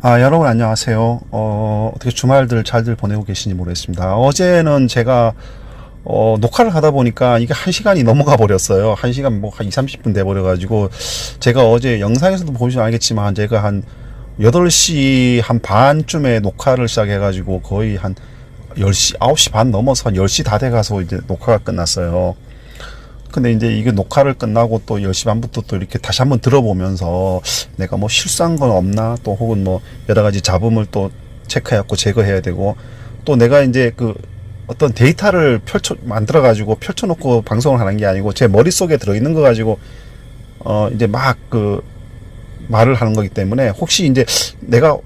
여러분 안녕하세요. 어떻게 주말들 잘들 보내고 계신지 모르겠습니다. 어제는 제가 녹화를 하다 보니까 이게 1시간이 넘어가 버렸어요. 1시간 뭐 한 2, 30분 돼 버려 가지고 제가 어제 영상에서도 보시면 알겠지만 제가 한 8시 한 반쯤에 녹화를 시작해 가지고 거의 한 10시, 9시 반 넘어서 한 10시 다 돼 가서 이제 녹화가 끝났어요. 근데 이제 이게 녹화를 끝나고 또 10시 반부터 또 이렇게 다시 한번 들어보면서 내가 뭐 실수한 건 없나, 또 혹은 뭐 여러 가지 잡음을 또 체크해갖고 제거해야 되고, 또 내가 이제 그 어떤 데이터를 만들어가지고 펼쳐놓고 방송을 하는 게 아니고 제 머릿속에 들어있는 거 가지고 이제 막 그 말을 하는 거기 때문에, 혹시 이제 내가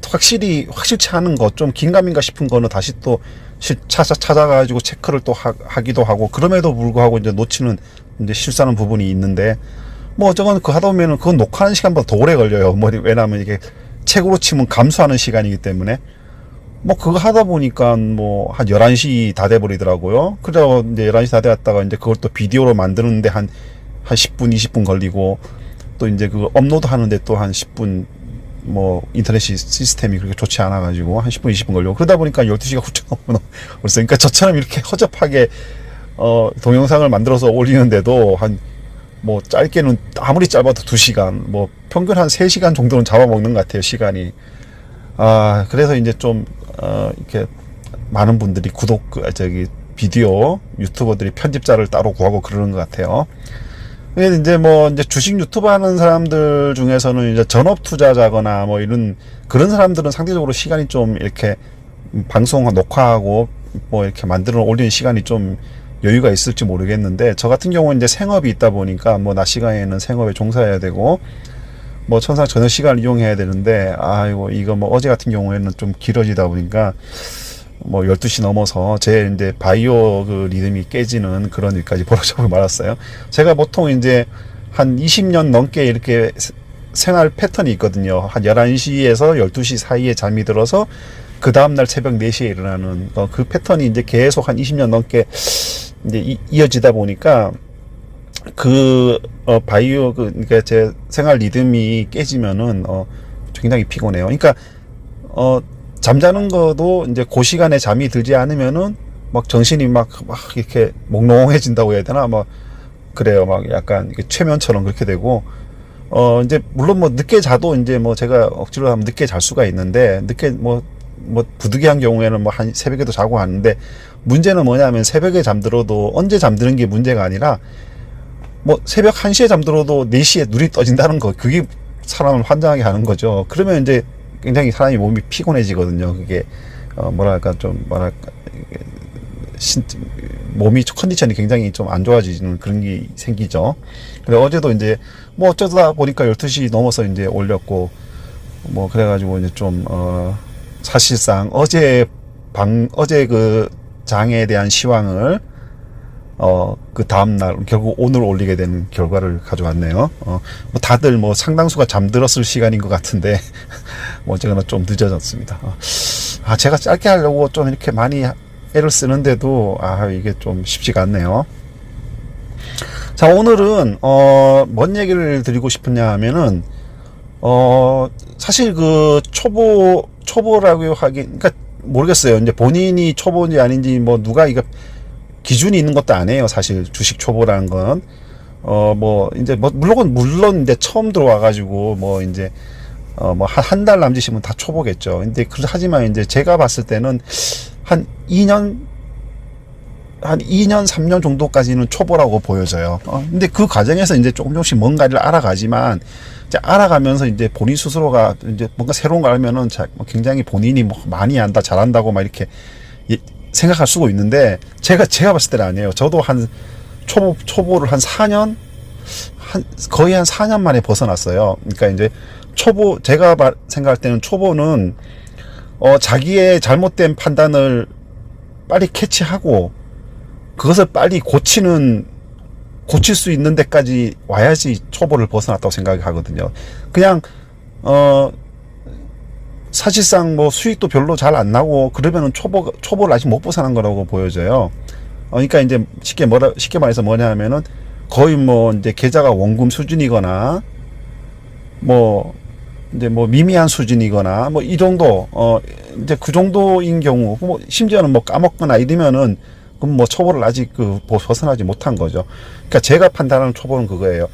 확실치 않은 거, 좀 긴가민가 싶은 거는 다시 또 찾아가지고 체크를 또 하기도 하고, 그럼에도 불구하고 이제 놓치는, 이제 실수하는 부분이 있는데, 뭐 어쩌건 그 하다 보면은 그건 녹화하는 시간보다 더 오래 걸려요. 뭐 왜냐하면 이게 책으로 치면 감수하는 시간이기 때문에. 뭐 그거 하다 보니까 뭐 한 11시 다 돼버리더라고요. 그래서 이제 11시 다 돼갔다가 이제 그걸 또 비디오로 만드는데 한 10분, 20분 걸리고, 또 이제 그 업로드 하는데 또 한 10분, 뭐 인터넷 시스템이 그렇게 좋지 않아 가지고 한 10분 20분 걸리고, 그러다 보니까 12시가 훌쩍 넘어. 그러니까 저처럼 이렇게 허접하게 동영상을 만들어서 올리는데도 한 뭐 짧게는 아무리 짧아도 2시간, 뭐 평균 한 3시간 정도는 잡아먹는 것 같아요, 시간이. 그래서 이제 좀 이렇게 많은 분들이 비디오 유튜버들이 편집자를 따로 구하고 그러는 것 같아요. 근데 이제 뭐 이제 주식 유튜브 하는 사람들 중에서는 이제 전업 투자자거나 뭐 이런 그런 사람들은 상대적으로 시간이 좀 이렇게 방송 녹화하고 뭐 이렇게 만들어 올리는 시간이 좀 여유가 있을지 모르겠는데, 저 같은 경우는 이제 생업이 있다 보니까 뭐 낮 시간에는 생업에 종사해야 되고, 뭐 천상 저녁 시간을 이용해야 되는데, 이거 뭐 어제 같은 경우에는 좀 길어지다 보니까 뭐 12시 넘어서 제 이제 바이오 그 리듬이 깨지는 그런 일까지 벌어져 말았어요. 제가 보통 이제 한 20년 넘게 이렇게 생활 패턴이 있거든요. 한 11시에서 12시 사이에 잠이 들어서 그 다음날 새벽 4시에 일어나는 그 패턴이 이제 계속 한 20년 넘게 이제 이어지다 보니까 그러니까 제 생활 리듬이 깨지면은 굉장히 피곤해요. 그러니까 잠자는 거도 이제 그 시간에 잠이 들지 않으면은 막 정신이 막 이렇게 몽롱해진다고 해야 되나, 막 그래요. 막 약간 이게 최면처럼 그렇게 되고, 이제 물론 뭐 늦게 자도 이제 뭐 제가 억지로 하면 늦게 잘 수가 있는데, 늦게 뭐 부득이한 경우에는 뭐 한 새벽에도 자고 하는데, 문제는 뭐냐면 새벽에 잠들어도 언제 잠드는 게 문제가 아니라, 뭐 새벽 1시에 잠들어도 4시에 눈이 떠진다는 거, 그게 사람을 환장하게 하는 거죠. 그러면 이제 굉장히 사람이 몸이 피곤해지거든요. 그게 몸이 컨디션이 굉장히 좀 안 좋아지는 그런 게 생기죠. 근데 어제도 이제 뭐 어쩌다 보니까 12시 넘어서 이제 올렸고, 뭐 그래가지고 이제 좀 사실상 어제 그 장에 대한 시황을 그 다음날 결국 오늘 올리게 되는 결과를 가져왔네요. 뭐 다들 뭐 상당수가 잠들었을 시간인 것 같은데 뭐 어쨌거나 좀 늦어졌습니다. 제가 짧게 하려고 좀 이렇게 많이 애를 쓰는데도 이게 좀 쉽지가 않네요. 자, 오늘은 뭔 얘기를 드리고 싶으냐 하면은 사실 그 초보라고 그러니까 모르겠어요. 이제 본인이 초보인지 아닌지 뭐 누가 이거 기준이 있는 것도 아니에요. 사실 주식 초보라는 건 뭐 이제 뭐 물론 이제 처음 들어와가지고 뭐 이제 뭐 한 달 남짓이면 다 초보겠죠. 근데 하지만 이제 제가 봤을 때는 한 2년 3년 정도까지는 초보라고 보여져요. 근데 그 과정에서 이제 조금씩 뭔가를 알아가지만, 이제 알아가면서 이제 본인 스스로가 이제 뭔가 새로운 거 알면은 굉장히 본인이 뭐 많이 안다, 잘한다고 막 이렇게 생각할 수가 있는데, 제가 봤을 때는 아니에요. 저도 한 초보를 한 4년, 거의 한 4년 만에 벗어났어요. 그러니까 이제 제가 생각할 때는 초보는 자기의 잘못된 판단을 빨리 캐치하고 그것을 빨리 고칠 수 있는 데까지 와야지 초보를 벗어났다고 생각하거든요. 그냥 사실상 뭐 수익도 별로 잘 안 나고 그러면은 초보를 아직 못 벗어난 거라고 보여져요. 그러니까 이제 쉽게 말해서 뭐냐 하면은 거의 뭐 이제 계좌가 원금 수준이거나 뭐 이제 뭐 미미한 수준이거나 뭐 이 정도 이제 그 정도인 경우 뭐 심지어는 뭐 까먹거나 이러면은 그럼 뭐 초보를 아직 벗어나지 못한 거죠. 그러니까 제가 판단하는 초보는 그거예요.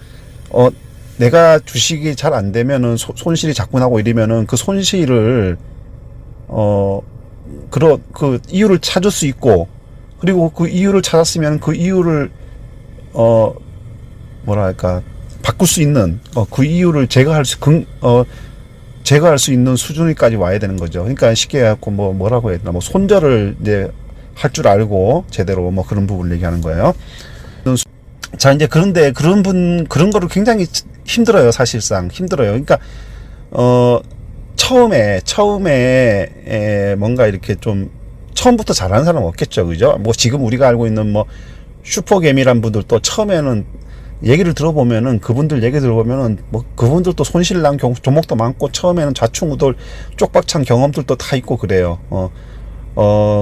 내가 주식이 잘 안 되면은 손실이 자꾸 나고 이러면은 그 손실을 그 이유를 찾을 수 있고, 그리고 그 이유를 찾았으면 그 이유를 뭐랄까 바꿀 수 있는 그 이유를 제거할 수 있는 수준까지 와야 되는 거죠. 그러니까 쉽게 해갖고 뭐라고 해야 되나, 뭐 손절을 이제 할 줄 알고 제대로 뭐 그런 부분을 얘기하는 거예요. 자, 이제 그런데 그런 거를 굉장히 힘들어요. 사실상 힘들어요. 그러니까 처음에 뭔가 이렇게 좀 처음부터 잘하는 사람은 없겠죠, 그죠? 뭐 지금 우리가 알고 있는 뭐 슈퍼개미란 분들도 처음에는 얘기를 들어보면은, 그분들 얘기 들어보면은 뭐 그분들도 손실 난 종목도 많고 처음에는 좌충우돌 쪽박찬 경험들도 다 있고 그래요.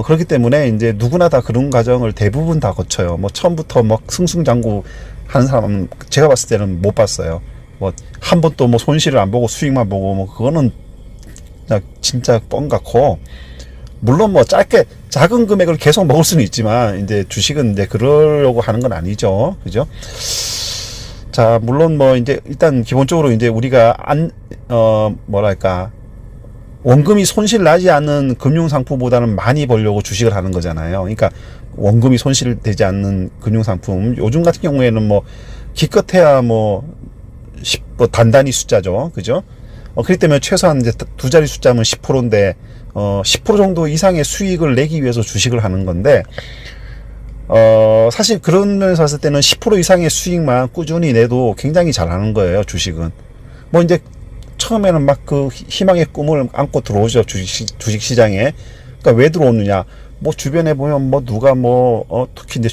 그렇기 때문에 이제 누구나 다 그런 과정을 대부분 다 거쳐요. 뭐 처음부터 막 승승장구 하는 사람은 제가 봤을 때는 못 봤어요. 뭐 한 번도 뭐 손실을 안 보고 수익만 보고 뭐 그거는 진짜 뻥 같고, 물론 뭐 작은 금액을 계속 먹을 수는 있지만 이제 주식은 이제 그러려고 하는 건 아니죠. 그죠? 자, 물론 뭐 이제 일단 기본적으로 이제 우리가 뭐랄까, 원금이 손실 나지 않는 금융상품보다는 많이 벌려고 주식을 하는 거잖아요. 그러니까 원금이 손실되지 않는 금융상품, 요즘 같은 경우에는 뭐 기껏해야 뭐 단단히 숫자죠. 그죠? 그렇기 때문에 최소한 이제 두 자리 숫자면 10%인데 10% 정도 이상의 수익을 내기 위해서 주식을 하는 건데, 사실 그런 면에서 봤을 때는 10% 이상의 수익만 꾸준히 내도 굉장히 잘하는 거예요, 주식은. 뭐 이제 처음에는 막 그 희망의 꿈을 안고 들어오죠, 주식 시장에. 그러니까 왜 들어오느냐? 뭐 주변에 보면 뭐 누가 특히 이제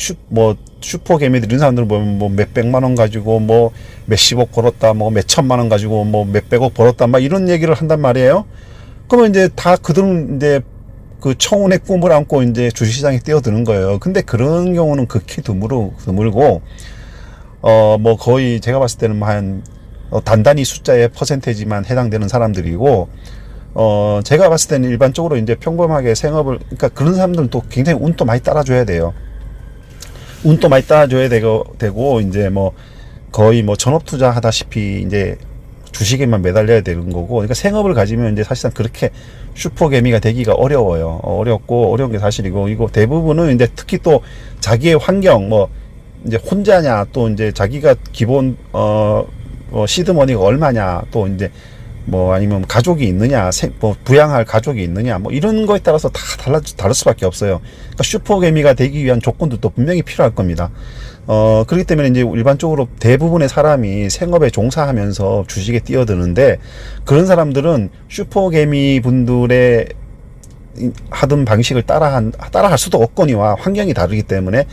슈퍼개미들 이런 사람들 보면 뭐 몇백만 원 가지고 뭐 몇십억 벌었다, 뭐 몇천만 원 가지고 뭐 몇백억 벌었다, 막 이런 얘기를 한단 말이에요. 그러면 이제 다 그들은 이제 그 청운의 꿈을 안고 이제 주식시장에 뛰어드는 거예요. 근데 그런 경우는 극히 드물고, 뭐 거의 제가 봤을 때는 한 단단히 숫자의 퍼센테이지만 해당되는 사람들이고, 제가 봤을 때는 일반적으로 이제 평범하게 생업을, 그러니까 그런 사람들은 또 굉장히 운도 많이 따라줘야 돼요. 운도 많이 따라줘야 되고, 이제 뭐 거의 뭐 전업 투자 하다시피 이제 주식에만 매달려야 되는 거고, 그러니까 생업을 가지면 이제 사실상 그렇게 슈퍼개미가 되기가 어려워요. 어려운 게 사실이고, 이거 대부분은 이제 특히 또 자기의 환경, 뭐 이제 혼자냐, 또 이제 자기가 기본 시드머니가 얼마냐, 또 이제 뭐 아니면 가족이 있느냐, 뭐 부양할 가족이 있느냐, 뭐 이런 거에 따라서 다 다를 수밖에 없어요. 그러니까 슈퍼개미가 되기 위한 조건들도 분명히 필요할 겁니다. 그렇기 때문에 이제 일반적으로 대부분의 사람이 생업에 종사하면서 주식에 뛰어드는데, 그런 사람들은 슈퍼개미 분들의 하던 방식을 따라할 수도 없거니와 환경이 다르기 때문에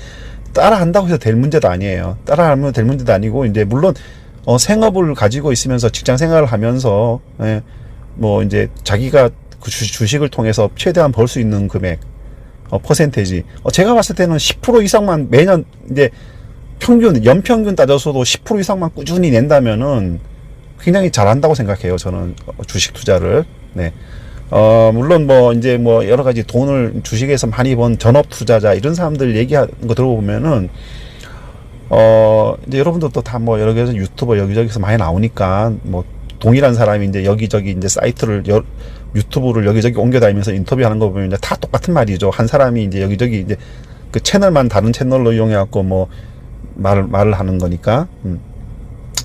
따라한다고 해서 될 문제도 아니에요. 따라하면 될 문제도 아니고, 이제 물론 생업을 가지고 있으면서 직장 생활을 하면서 뭐 이제 자기가 그 주식을 통해서 최대한 벌 수 있는 금액, 퍼센테이지, 제가 봤을 때는 10% 이상만 매년 이제 연평균 따져서도 10% 이상만 꾸준히 낸다면은 굉장히 잘한다고 생각해요, 저는 주식 투자를. 네. 물론 뭐 이제 뭐 여러 가지 돈을 주식에서 많이 번 전업 투자자 이런 사람들 얘기하는 거 들어보면은 이제 여러분들도 다 뭐 여러 가지 유튜버 여기저기서 많이 나오니까, 뭐 동일한 사람이 이제 여기저기 이제 사이트를 유튜브를 여기저기 옮겨다니면서 인터뷰하는 거 보면 이제 다 똑같은 말이죠. 한 사람이 이제 여기저기 이제 그 채널만 다른 채널로 이용해갖고 뭐 말을 하는 거니까.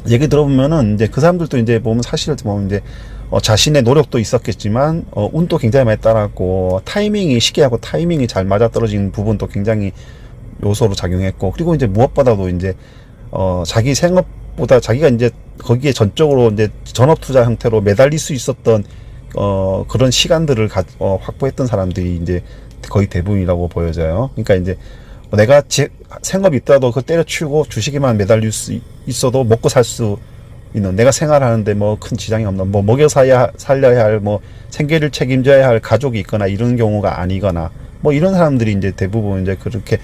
얘기 들어보면은 이제 그 사람들도 이제 보면 사실 보면 이제 자신의 노력도 있었겠지만 운도 굉장히 많이 따랐고, 쉽게 하고 타이밍이 잘 맞아떨어진 부분도 굉장히 요소로 작용했고, 그리고 이제 무엇보다도 이제 자기 생업보다 자기가 이제 거기에 전적으로 이제 전업 투자 형태로 매달릴 수 있었던 그런 시간들을 확보했던 사람들이 이제 거의 대부분이라고 보여져요. 그러니까 이제 내가 생업이 있더라도 그거 때려치우고 주식에만 매달릴 수 있어도 먹고 살 수 있는, 내가 생활하는데 뭐 큰 지장이 없는, 뭐 먹여 살려야 할, 뭐 생계를 책임져야 할 가족이 있거나 이런 경우가 아니거나, 뭐 이런 사람들이 이제 대부분 이제 그렇게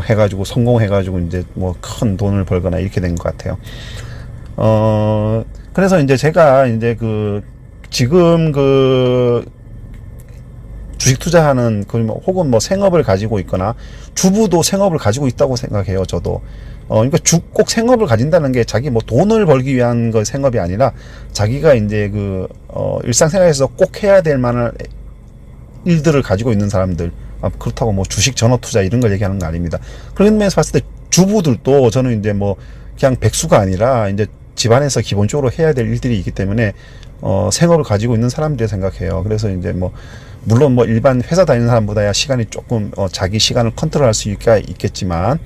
해가지고 성공해가지고 이제 뭐 큰 돈을 벌거나 이렇게 된 것 같아요. 그래서 이제 제가 이제 지금 그 주식 투자하는 혹은 뭐 생업을 가지고 있거나 주부도 생업을 가지고 있다고 생각해요. 저도. 그러니까 꼭 생업을 가진다는 게 자기 뭐 돈을 벌기 위한 거 생업이 아니라 자기가 이제 일상생활에서 꼭 해야 될 만한 일들을 가지고 있는 사람들. 그렇다고 뭐 주식 전업 투자 이런 걸 얘기하는 거 아닙니다. 그런 면에서 봤을 때 주부들도 저는 이제 뭐 그냥 백수가 아니라 이제 집안에서 기본적으로 해야 될 일들이 있기 때문에 생업을 가지고 있는 사람들이 생각해요. 그래서 이제 뭐 물론 뭐 일반 회사 다니는 사람보다야 시간이 조금 자기 시간을 컨트롤할 수 있겠지만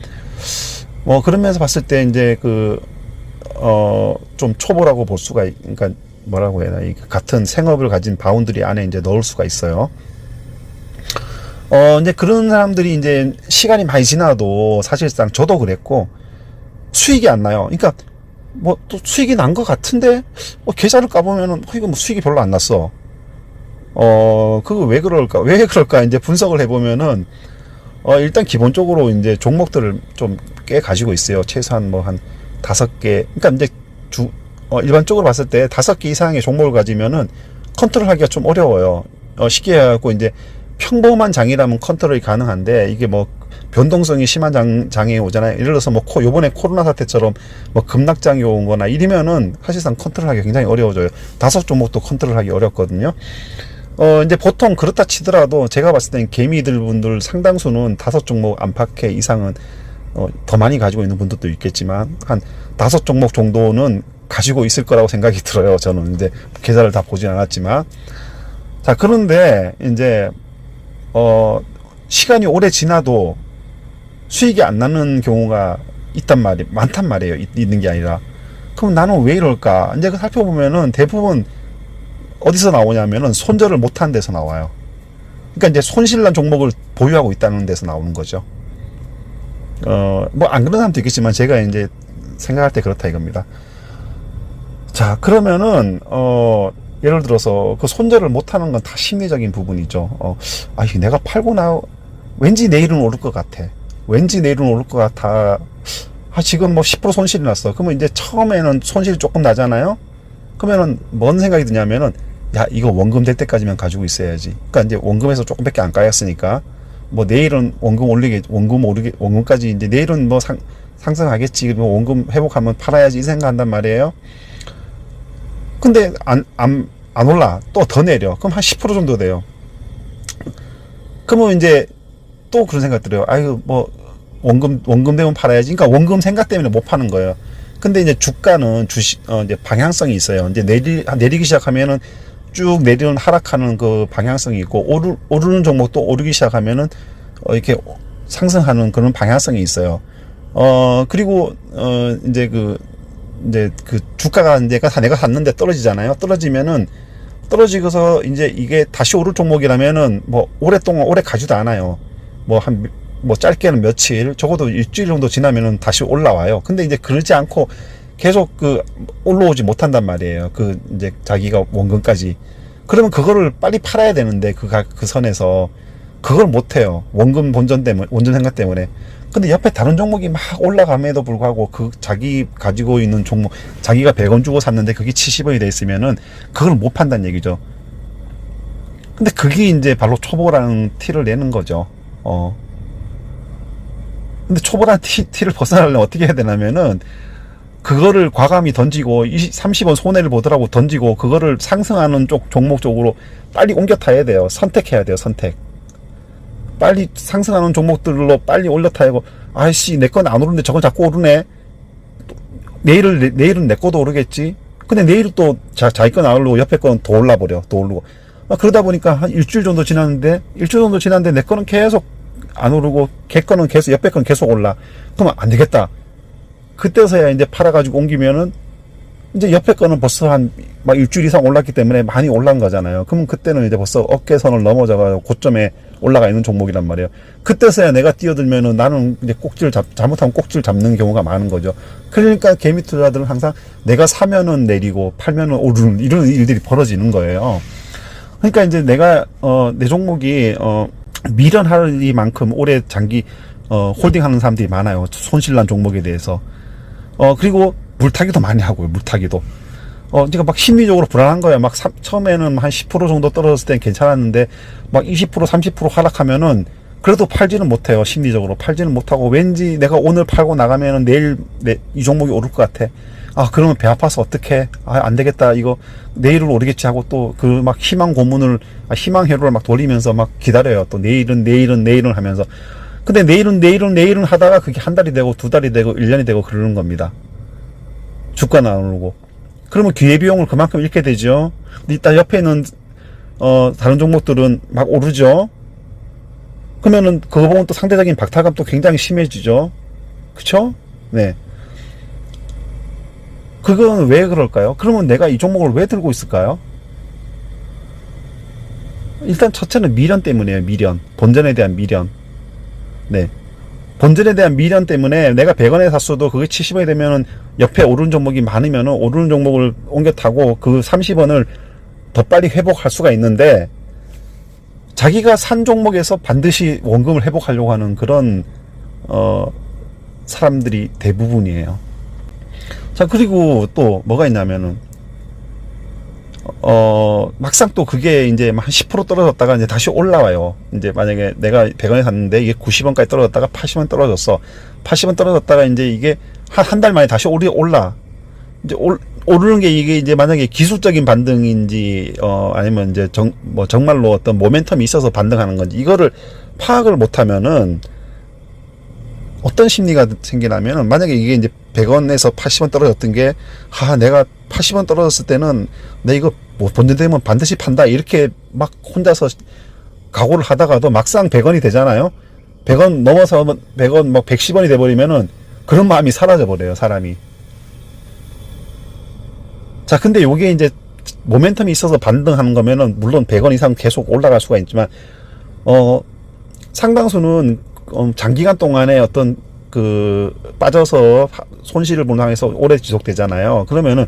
뭐 그런 면에서 봤을 때 이제 좀 초보라고 볼 수가 그러니까 뭐라고 해야 되나 같은 생업을 가진 바운드리 안에 이제 넣을 수가 있어요. 이제 그런 사람들이 이제 시간이 많이 지나도 사실상 저도 그랬고 수익이 안 나요. 그러니까 뭐 또 수익이 난 것 같은데 계좌를 까보면은 이거 뭐 수익이 별로 안 났어. 그거 왜 그럴까 이제 분석을 해보면은 일단 기본적으로 이제 종목들을 좀 꽤 가지고 있어요. 최소한 뭐 한 5개. 그러니까 이제 일반적으로 봤을 때 5개 이상의 종목을 가지면은 컨트롤하기가 좀 어려워요. 쉽게 해갖고 이제 평범한 장이라면 컨트롤이 가능한데 이게 뭐 변동성이 심한 장에 오잖아요. 예를 들어서 뭐 요번에 코로나 사태처럼 뭐 급락장이 온 거나 이러면은 사실상 컨트롤하기 굉장히 어려워져요. 5종목도 컨트롤하기 어렵거든요. 이제 보통 그렇다 치더라도 제가 봤을 땐 개미들 분들 상당수는 5종목 안팎의 이상은 더 많이 가지고 있는 분들도 있겠지만 한 5종목 정도는 가지고 있을 거라고 생각이 들어요. 저는 이제 계좌를 다 보진 않았지만. 자, 그런데 이제 시간이 오래 지나도 수익이 안 나는 경우가 많단 말이에요. 있는 게 아니라. 그럼 나는 왜 이럴까? 이제 살펴보면은 대부분 어디서 나오냐면은 손절을 못한 데서 나와요. 그러니까 이제 손실난 종목을 보유하고 있다는 데서 나오는 거죠. 뭐 안 그런 사람도 있겠지만 제가 이제 생각할 때 그렇다 이겁니다. 자, 그러면은 예를 들어서 그 손절을 못하는 건 다 심리적인 부분이죠. 내가 팔고 왠지 내일은 오를 것 같아. 왠지 내일은 오를 것 같아. 지금 뭐 10% 손실이 났어. 그러면 이제 처음에는 손실이 조금 나잖아요. 그러면은 뭔 생각이 드냐면은 이거 원금 될 때까지만 가지고 있어야지. 그러니까 이제 원금에서 조금밖에 안 까였으니까 뭐 내일은 원금까지 이제 내일은 뭐 상승하겠지. 뭐 원금 회복하면 팔아야지 이 생각한단 말이에요. 근데 안 올라. 또 더 내려. 그럼 한 10% 정도 돼요. 그러면 이제 또 그런 생각 들어요. 뭐 원금 되면 팔아야지. 그러니까 원금 생각 때문에 못 파는 거예요. 근데 이제 주가는 이제 방향성이 있어요. 이제 내리기 시작하면은 쭉 내리는 하락하는 그 방향성이 있고 오르는 종목도 오르기 시작하면은 이렇게 상승하는 그런 방향성이 있어요. 그리고 이제 그 주가가 이제 내가 샀는데 떨어지잖아요. 떨어지고서 이제 이게 다시 오를 종목이라면은 뭐 오랫동안 오래 가지도 않아요. 뭐 짧게는 며칠, 적어도 일주일 정도 지나면은 다시 올라와요. 근데 이제 그러지 않고 계속 올라오지 못한단 말이에요. 이제 자기가 원금까지. 그러면 그거를 빨리 팔아야 되는데 그 선에서 그걸 못 해요. 원금 본전 생각 때문에. 근데 옆에 다른 종목이 막 올라감에도 불구하고 자기 가지고 있는 종목, 자기가 100원 주고 샀는데 그게 70원이 돼 있으면은 그걸 못 판다는 얘기죠. 근데 그게 이제 바로 초보라는 티를 내는 거죠. 근데 초보라는 티를 벗어나려면 어떻게 해야 되냐면은 그거를 과감히 던지고 30원 손해를 보더라고 던지고 그거를 상승하는 종목 쪽으로 빨리 옮겨 타야 돼요. 선택해야 돼요. 선택. 빨리 상승하는 종목들로 빨리 올려 타야고 내 건 안 오르는데 저건 자꾸 오르네. 내일은 내 거도 오르겠지. 근데 내일은 또 자기 건 안 오르고 옆에 건 더 올라버려. 더 오르고. 그러다 보니까 한 일주일 정도 지났는데 내 거는 계속 안 오르고 걔 거는 계속 옆에 거는 계속 올라. 그러면 안 되겠다. 그때서야 이제 팔아가지고 옮기면은 이제 옆에 거는 벌써 막 일주일 이상 올랐기 때문에 많이 올라간 거잖아요. 그러면 그때는 이제 벌써 어깨선을 넘어져가지고 고점에 올라가 있는 종목이란 말이에요. 그때서야 내가 뛰어들면은 나는 이제 잘못하면 꼭지를 잡는 경우가 많은 거죠. 그러니까 개미 투자들은 항상 내가 사면은 내리고 팔면은 오르는 이런 일들이 벌어지는 거예요. 그러니까 이제 내가 내 종목이 미련하리만큼 오래 장기 홀딩하는 사람들이 많아요. 손실난 종목에 대해서. 그리고 물타기도 많이 하고요. 물타기도. 그러니까 막 심리적으로 불안한 거야. 막 처음에는 한 10% 정도 떨어졌을 땐 괜찮았는데 막 20% 30% 하락하면은 그래도 팔지는 못해요. 심리적으로 팔지는 못하고 왠지 내가 오늘 팔고 나가면은 내일 이 종목이 오를 것 같아. 아, 그러면 배 아파서 어떡해. 아, 안 되겠다. 이거 내일은 오르겠지 하고 또 그 막 희망 고문을, 희망 회로를 막 돌리면서 막 기다려요. 또 내일은 하면서. 근데 내일은 하다가 그게 한 달이 되고 두 달이 되고 1년이 되고 그러는 겁니다. 주가는 안 오르고. 그러면 기회비용을 그만큼 잃게 되죠. 일단 옆에 있는 다른 종목들은 막 오르죠. 그러면은 그거 보면 또 상대적인 박탈감 또 굉장히 심해지죠. 그쵸? 네. 그건 왜 그럴까요? 그러면 내가 이 종목을 왜 들고 있을까요? 일단 첫째는 미련 때문이에요. 미련. 본전에 대한 미련. 네. 본전에 대한 미련 때문에 내가 100원에 샀어도 그게 70원이 되면은 옆에 오르는 종목이 많으면은 오르는 종목을 옮겨 타고 그 30원을 더 빨리 회복할 수가 있는데, 자기가 산 종목에서 반드시 원금을 회복하려고 하는 그런 사람들이 대부분이에요. 자, 그리고 또 뭐가 있냐면은 막상 또 그게 이제 한 10% 떨어졌다가 이제 다시 올라와요. 이제 만약에 내가 100원에 샀는데 이게 90원까지 떨어졌다가 80원 떨어졌어. 80원 떨어졌다가 이제 이게 한 달 만에 다시 올라. 이제 오르는 게 이게 이제 만약에 기술적인 반등인지 아니면 이제 정말로 어떤 모멘텀이 있어서 반등하는 건지 이거를 파악을 못하면은 어떤 심리가 생기냐면은, 만약에 이게 이제 100원에서 80원 떨어졌던 게, 내가 80원 떨어졌을 때는 내 이거 뭐 본전되면 반드시 판다, 이렇게 막 혼자서 각오를 하다가도 막상 100원이 되잖아요. 100원 넘어서 100원 막 110원이 돼버리면은 그런 마음이 사라져 버려요, 사람이. 자, 근데 요게 이제 모멘텀이 있어서 반등하는 거면은 물론 100원 이상 계속 올라갈 수가 있지만 상당수는 장기간 동안에 어떤 빠져서 손실을 본 상황에서 오래 지속되잖아요. 그러면은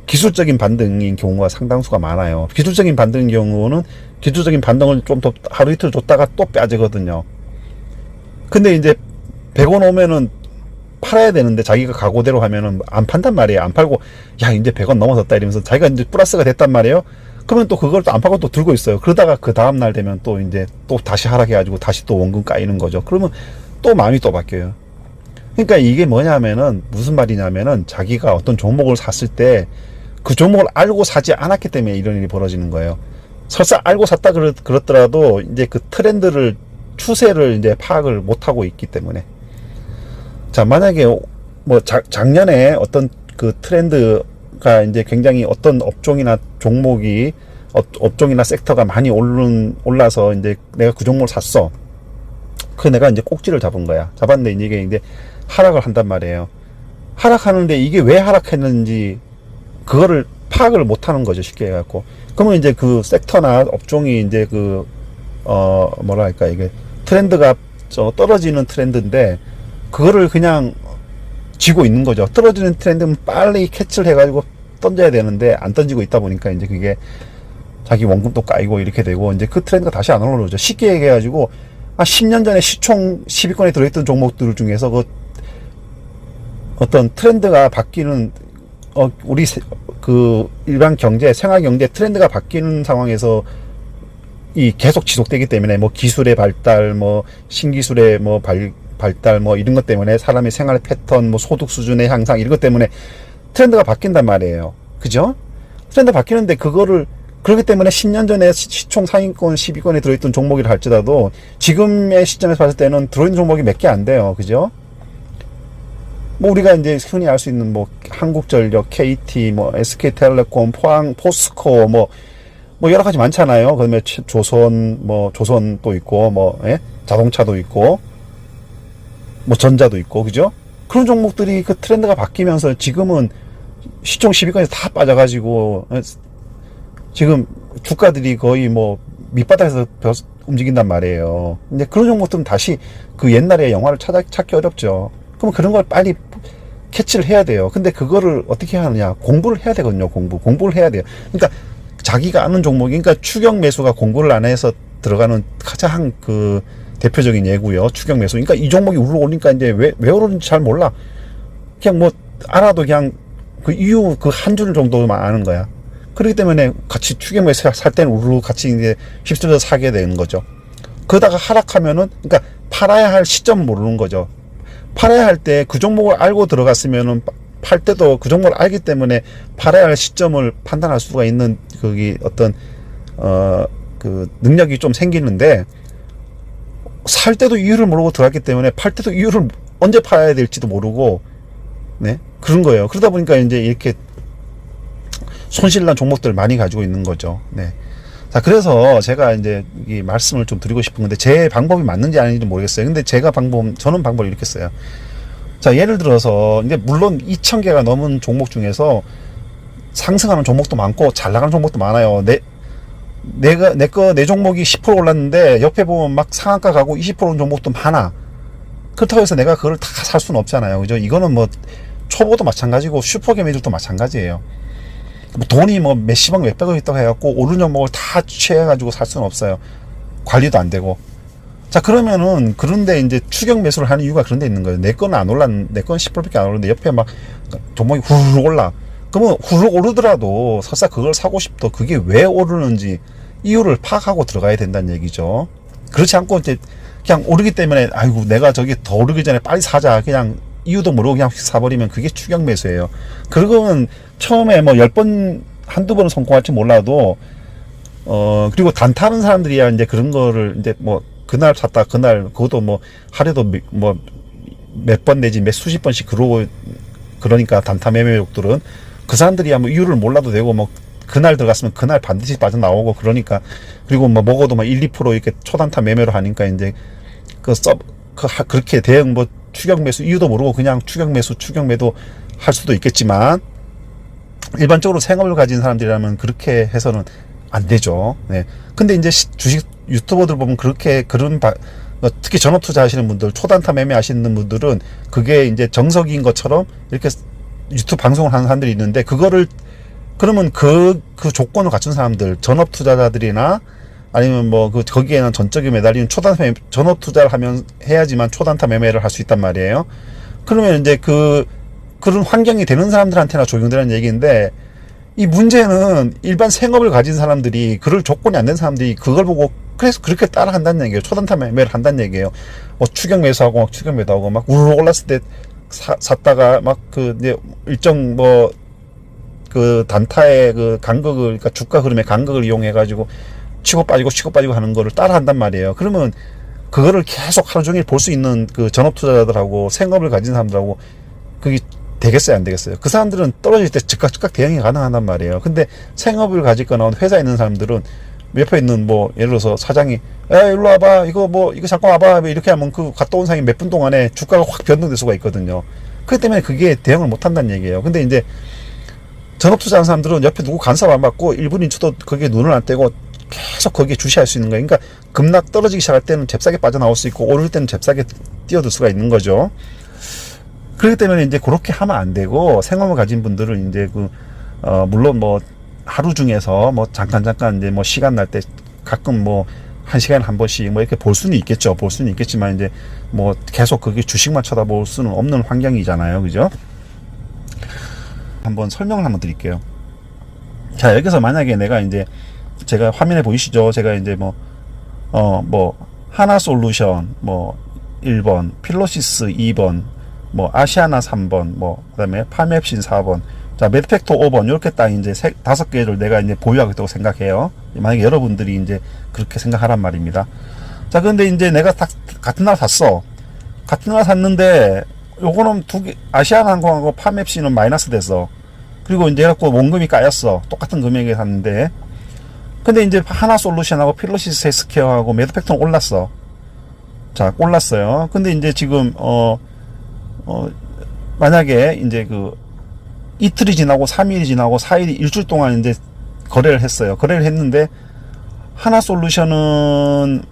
기술적인 반등인 경우가 상당수가 많아요. 기술적인 반등인 경우는 기술적인 반등을 좀 더 하루 이틀 줬다가 또 빠지거든요. 근데 이제 100원 오면은 팔아야 되는데 자기가 각오대로 하면은 안 판단 말이에요. 안 팔고 야 이제 100원 넘어섰다 이러면서 자기가 이제 플러스가 됐단 말이에요. 그러면 또 그걸 또 안 팔고 또 들고 있어요. 그러다가 그 다음날 되면 또 이제 또 다시 하락해가지고 다시 또 원금 까이는 거죠. 그러면 또 마음이 또 바뀌어요. 그러니까 이게 뭐냐면은 무슨 말이냐면은 자기가 어떤 종목을 샀을 때 그 종목을 알고 사지 않았기 때문에 이런 일이 벌어지는 거예요. 설사 알고 샀다 그렇더라도 이제 그 추세를 이제 파악을 못하고 있기 때문에. 자, 만약에 뭐 작년에 어떤 그 트렌드가 이제 굉장히 어떤 업종이나 종목이 업종이나 섹터가 많이 올라서 이제 내가 그 종목을 샀어. 내가 이제 꼭지를 잡은 거야. 잡았는데 이게 이제 하락을 한단 말이에요. 하락하는데 이게 왜 하락했는지 그거를 파악을 못하는 거죠, 쉽게 해갖고. 그러면 이제 그 섹터나 업종이 이제 뭐랄까 이게 트렌드가 떨어지는 트렌드인데 그거를 그냥 쥐고 있는 거죠. 떨어지는 트렌드는 빨리 캐치를 해가지고 던져야 되는데 안 던지고 있다 보니까 이제 그게 자기 원금도 까이고 이렇게 되고 이제 그 트렌드가 다시 안 올라오죠. 쉽게 얘기해가지고 한 10년 전에 시총 10위권에 들어있던 종목들 중에서 어떤 트렌드가 바뀌는 우리 일반 경제, 생활 경제 트렌드가 바뀌는 상황에서 계속 지속되기 때문에 뭐 기술의 발달, 뭐 신기술의 뭐 발달 뭐 이런 것 때문에 사람의 생활 패턴, 뭐 소득 수준의 향상 이런 것 때문에 트렌드가 바뀐단 말이에요. 그죠? 트렌드 바뀌는데 그렇기 때문에 10년 전에 시총 상위권 10위권에 들어있던 종목이라 할지라도 지금의 시점에서 봤을 때는 들어있는 종목이 몇 개 안 돼요. 그죠? 뭐 우리가 이제 흔히 알 수 있는 뭐 한국전력, KT, 뭐 SK텔레콤, 포스코 뭐 여러 가지 많잖아요. 그다음에 조선도 있고 자동차도 있고 뭐 전자도 있고 그죠? 그런 종목들이 그 트렌드가 바뀌면서 지금은 시총 10위권에서 다 빠져가지고 지금 주가들이 거의 뭐 밑바닥에서 움직인단 말이에요. 근데 그런 종목들은 다시 그 옛날의 영화를 찾기 어렵죠. 그럼 그런 걸 빨리 캐치를 해야 돼요. 근데 그거를 어떻게 하느냐? 공부를 해야 되거든요. 공부를 해야 돼요. 그러니까 자기가 아는 종목이, 그러니까 추격 매수가 공부를 안 해서 들어가는 가장 그 대표적인 예고요. 추격 매수. 그러니까 이 종목이 오르니까 이제 왜 오르는지 잘 몰라. 그냥 뭐 알아도 그냥 그 이유 그 한 줄 정도만 아는 거야. 그렇기 때문에 같이 추경매수 살 때는 우르르 같이 이제 휩쓸려서 사게 되는 거죠. 그러다가 하락하면은, 그러니까 팔아야 할 시점 모르는 거죠. 팔아야 할 때 그 종목을 알고 들어갔으면은 팔 때도 그 종목을 알기 때문에 팔아야 할 시점을 판단할 수가 있는 거기 어떤 그 능력이 좀 생기는데, 살 때도 이유를 모르고 들어갔기 때문에 팔 때도 이유를 언제 팔아야 될지도 모르고, 네, 그런 거예요. 그러다 보니까 이제 이렇게 손실난 종목들을 많이 가지고 있는 거죠. 네. 자, 그래서 제가 이제 이 말씀을 좀 드리고 싶은 건데, 제 방법이 맞는지 아닌지 모르겠어요. 근데 저는 방법을 이렇게 써요. 자, 예를 들어서, 이제 물론 2,000개가 넘은 종목 중에서 상승하는 종목도 많고, 잘 나가는 종목도 많아요. 내 종목이 10% 올랐는데, 옆에 보면 막 상한가 가고 20%는 종목도 많아. 그렇다고 해서 내가 그걸 다 살 수는 없잖아요. 그죠? 이거는 뭐, 초보도 마찬가지고, 슈퍼개미들도 마찬가지예요. 돈이 뭐 몇십억 몇백억 있다고 해갖고 오른 종목을 다 취해가지고 살 수는 없어요. 관리도 안 되고. 자, 그러면은 그런데 이제 추격 매수를 하는 이유가 그런 데 있는 거예요. 내 거는 안 올랐는데, 내 건 10%밖에 안 오르는데 옆에 막 종목이 후루룩 올라. 그러면 후루룩 오르더라도 설사 그걸 사고 싶도 그게 왜 오르는지 이유를 파악하고 들어가야 된다는 얘기죠. 그렇지 않고 이제 그냥 오르기 때문에 아이고 내가 저기 더 오르기 전에 빨리 사자, 그냥 이유도 모르고 그냥 사버리면 그게 추격 매수예요. 그거는 처음에 뭐 10번, 한두 번은 성공할지 몰라도, 그리고 단타하는 사람들이야 이제 그런 거를 이제 뭐, 그날 샀다, 그날, 그것도 뭐, 하루에도 뭐, 몇 번 내지 몇 수십 번씩 그러니까 단타 매매족들은 그 사람들이야 뭐 이유를 몰라도 되고 뭐, 그날 들어갔으면 그날 반드시 빠져나오고 그러니까, 그리고 뭐 먹어도 막 1, 2% 이렇게 초단타 매매로 하니까 이제 그렇게 대응 뭐, 추격 매수 이유도 모르고 그냥 추격 매수, 추격 매도 할 수도 있겠지만, 일반적으로 생업을 가진 사람들이라면 그렇게 해서는 안 되죠. 네. 근데 이제 주식 유튜버들 보면 특히 전업 투자 하시는 분들, 초단타 매매 하시는 분들은 그게 이제 정석인 것처럼 이렇게 유튜브 방송을 하는 사람들이 있는데, 그러면 그 조건을 갖춘 사람들, 전업 투자자들이나 아니면 뭐 거기에는 전적이 매달리는 전업 투자를 해야지만 초단타 매매를 할 수 있단 말이에요. 그러면 이제 그런 환경이 되는 사람들한테나 적용되는 얘기인데, 이 문제는 일반 생업을 가진 사람들이, 그럴 조건이 안 된 사람들이 그걸 보고 그래서 그렇게 따라 한다는 얘기예요. 초단타 매매를 한다는 얘기예요. 뭐 추격 매수하고 막 추격 매도하고 막 우르르 올랐을 때 샀다가 막 이제 일정 뭐 단타의 간극을, 그러니까 주가 흐름의 간극을 이용해 가지고 치고 빠지고 하는 거를 따라 한단 말이에요. 그러면 그거를 계속 하루 종일 볼 수 있는 그 전업 투자자들하고 생업을 가진 사람들하고 그게 되겠어요, 안 되겠어요? 그 사람들은 떨어질 때 즉각 대응이 가능하단 말이에요. 근데 생업을 가지거나 회사에 있는 사람들은 옆에 있는 뭐 예를 들어서 사장이 일로 와봐, 이거 잠깐 와봐, 이렇게 하면 그 갔다 온 사람이 몇 분 동안에 주가가 확 변동될 수가 있거든요. 그렇기 때문에 그게 대응을 못 한다는 얘기예요. 근데 이제 전업 투자하는 사람들은 옆에 누구 간섭 안 받고 1분 1초도 거기에 눈을 안 떼고 계속 거기에 주시할 수 있는 거예요. 그러니까 급락 떨어지기 시작할 때는 잽싸게 빠져나올 수 있고 오를 때는 잽싸게 뛰어들 수가 있는 거죠. 그렇기 때문에 이제 그렇게 하면 안 되고, 생업을 가진 분들은 이제 물론 뭐 하루 중에서 뭐 잠깐 이제 뭐 시간 날 때 가끔 뭐 1시간에 한 번씩 뭐 이렇게 볼 수는 있겠죠. 볼 수는 있겠지만 이제 뭐 계속 그게 주식만 쳐다볼 수는 없는 환경이잖아요. 그죠? 한번 설명을 한번 드릴게요. 자, 여기서 만약에 내가 이제 제가 화면에 보이시죠? 제가 이제 뭐 하나솔루션 뭐 1번, 필로시스 2번, 뭐 아시아나 3번, 뭐 그다음에 파맵신 4번, 자 매드팩토 5번, 이렇게 딱 이제 5개를 내가 이제 보유하고 있다고 생각해요. 만약에 여러분들이 이제 그렇게 생각하란 말입니다. 자, 근데 이제 내가 같은 날 샀어. 같은 날 샀는데 요거는 아시아나항공하고 파맵신은 마이너스 됐어. 그리고 이제 해갖고 원금이 까였어. 똑같은 금액에 샀는데, 근데 이제 하나솔루션하고 필로시스 헬스케어하고 매드팩토는 올랐어. 자, 올랐어요. 근데 이제 지금 만약에 이제 이틀이 지나고 3일이 지나고 4일이 일주일 동안 이제 거래를 했어요. 거래를 했는데 하나솔루션은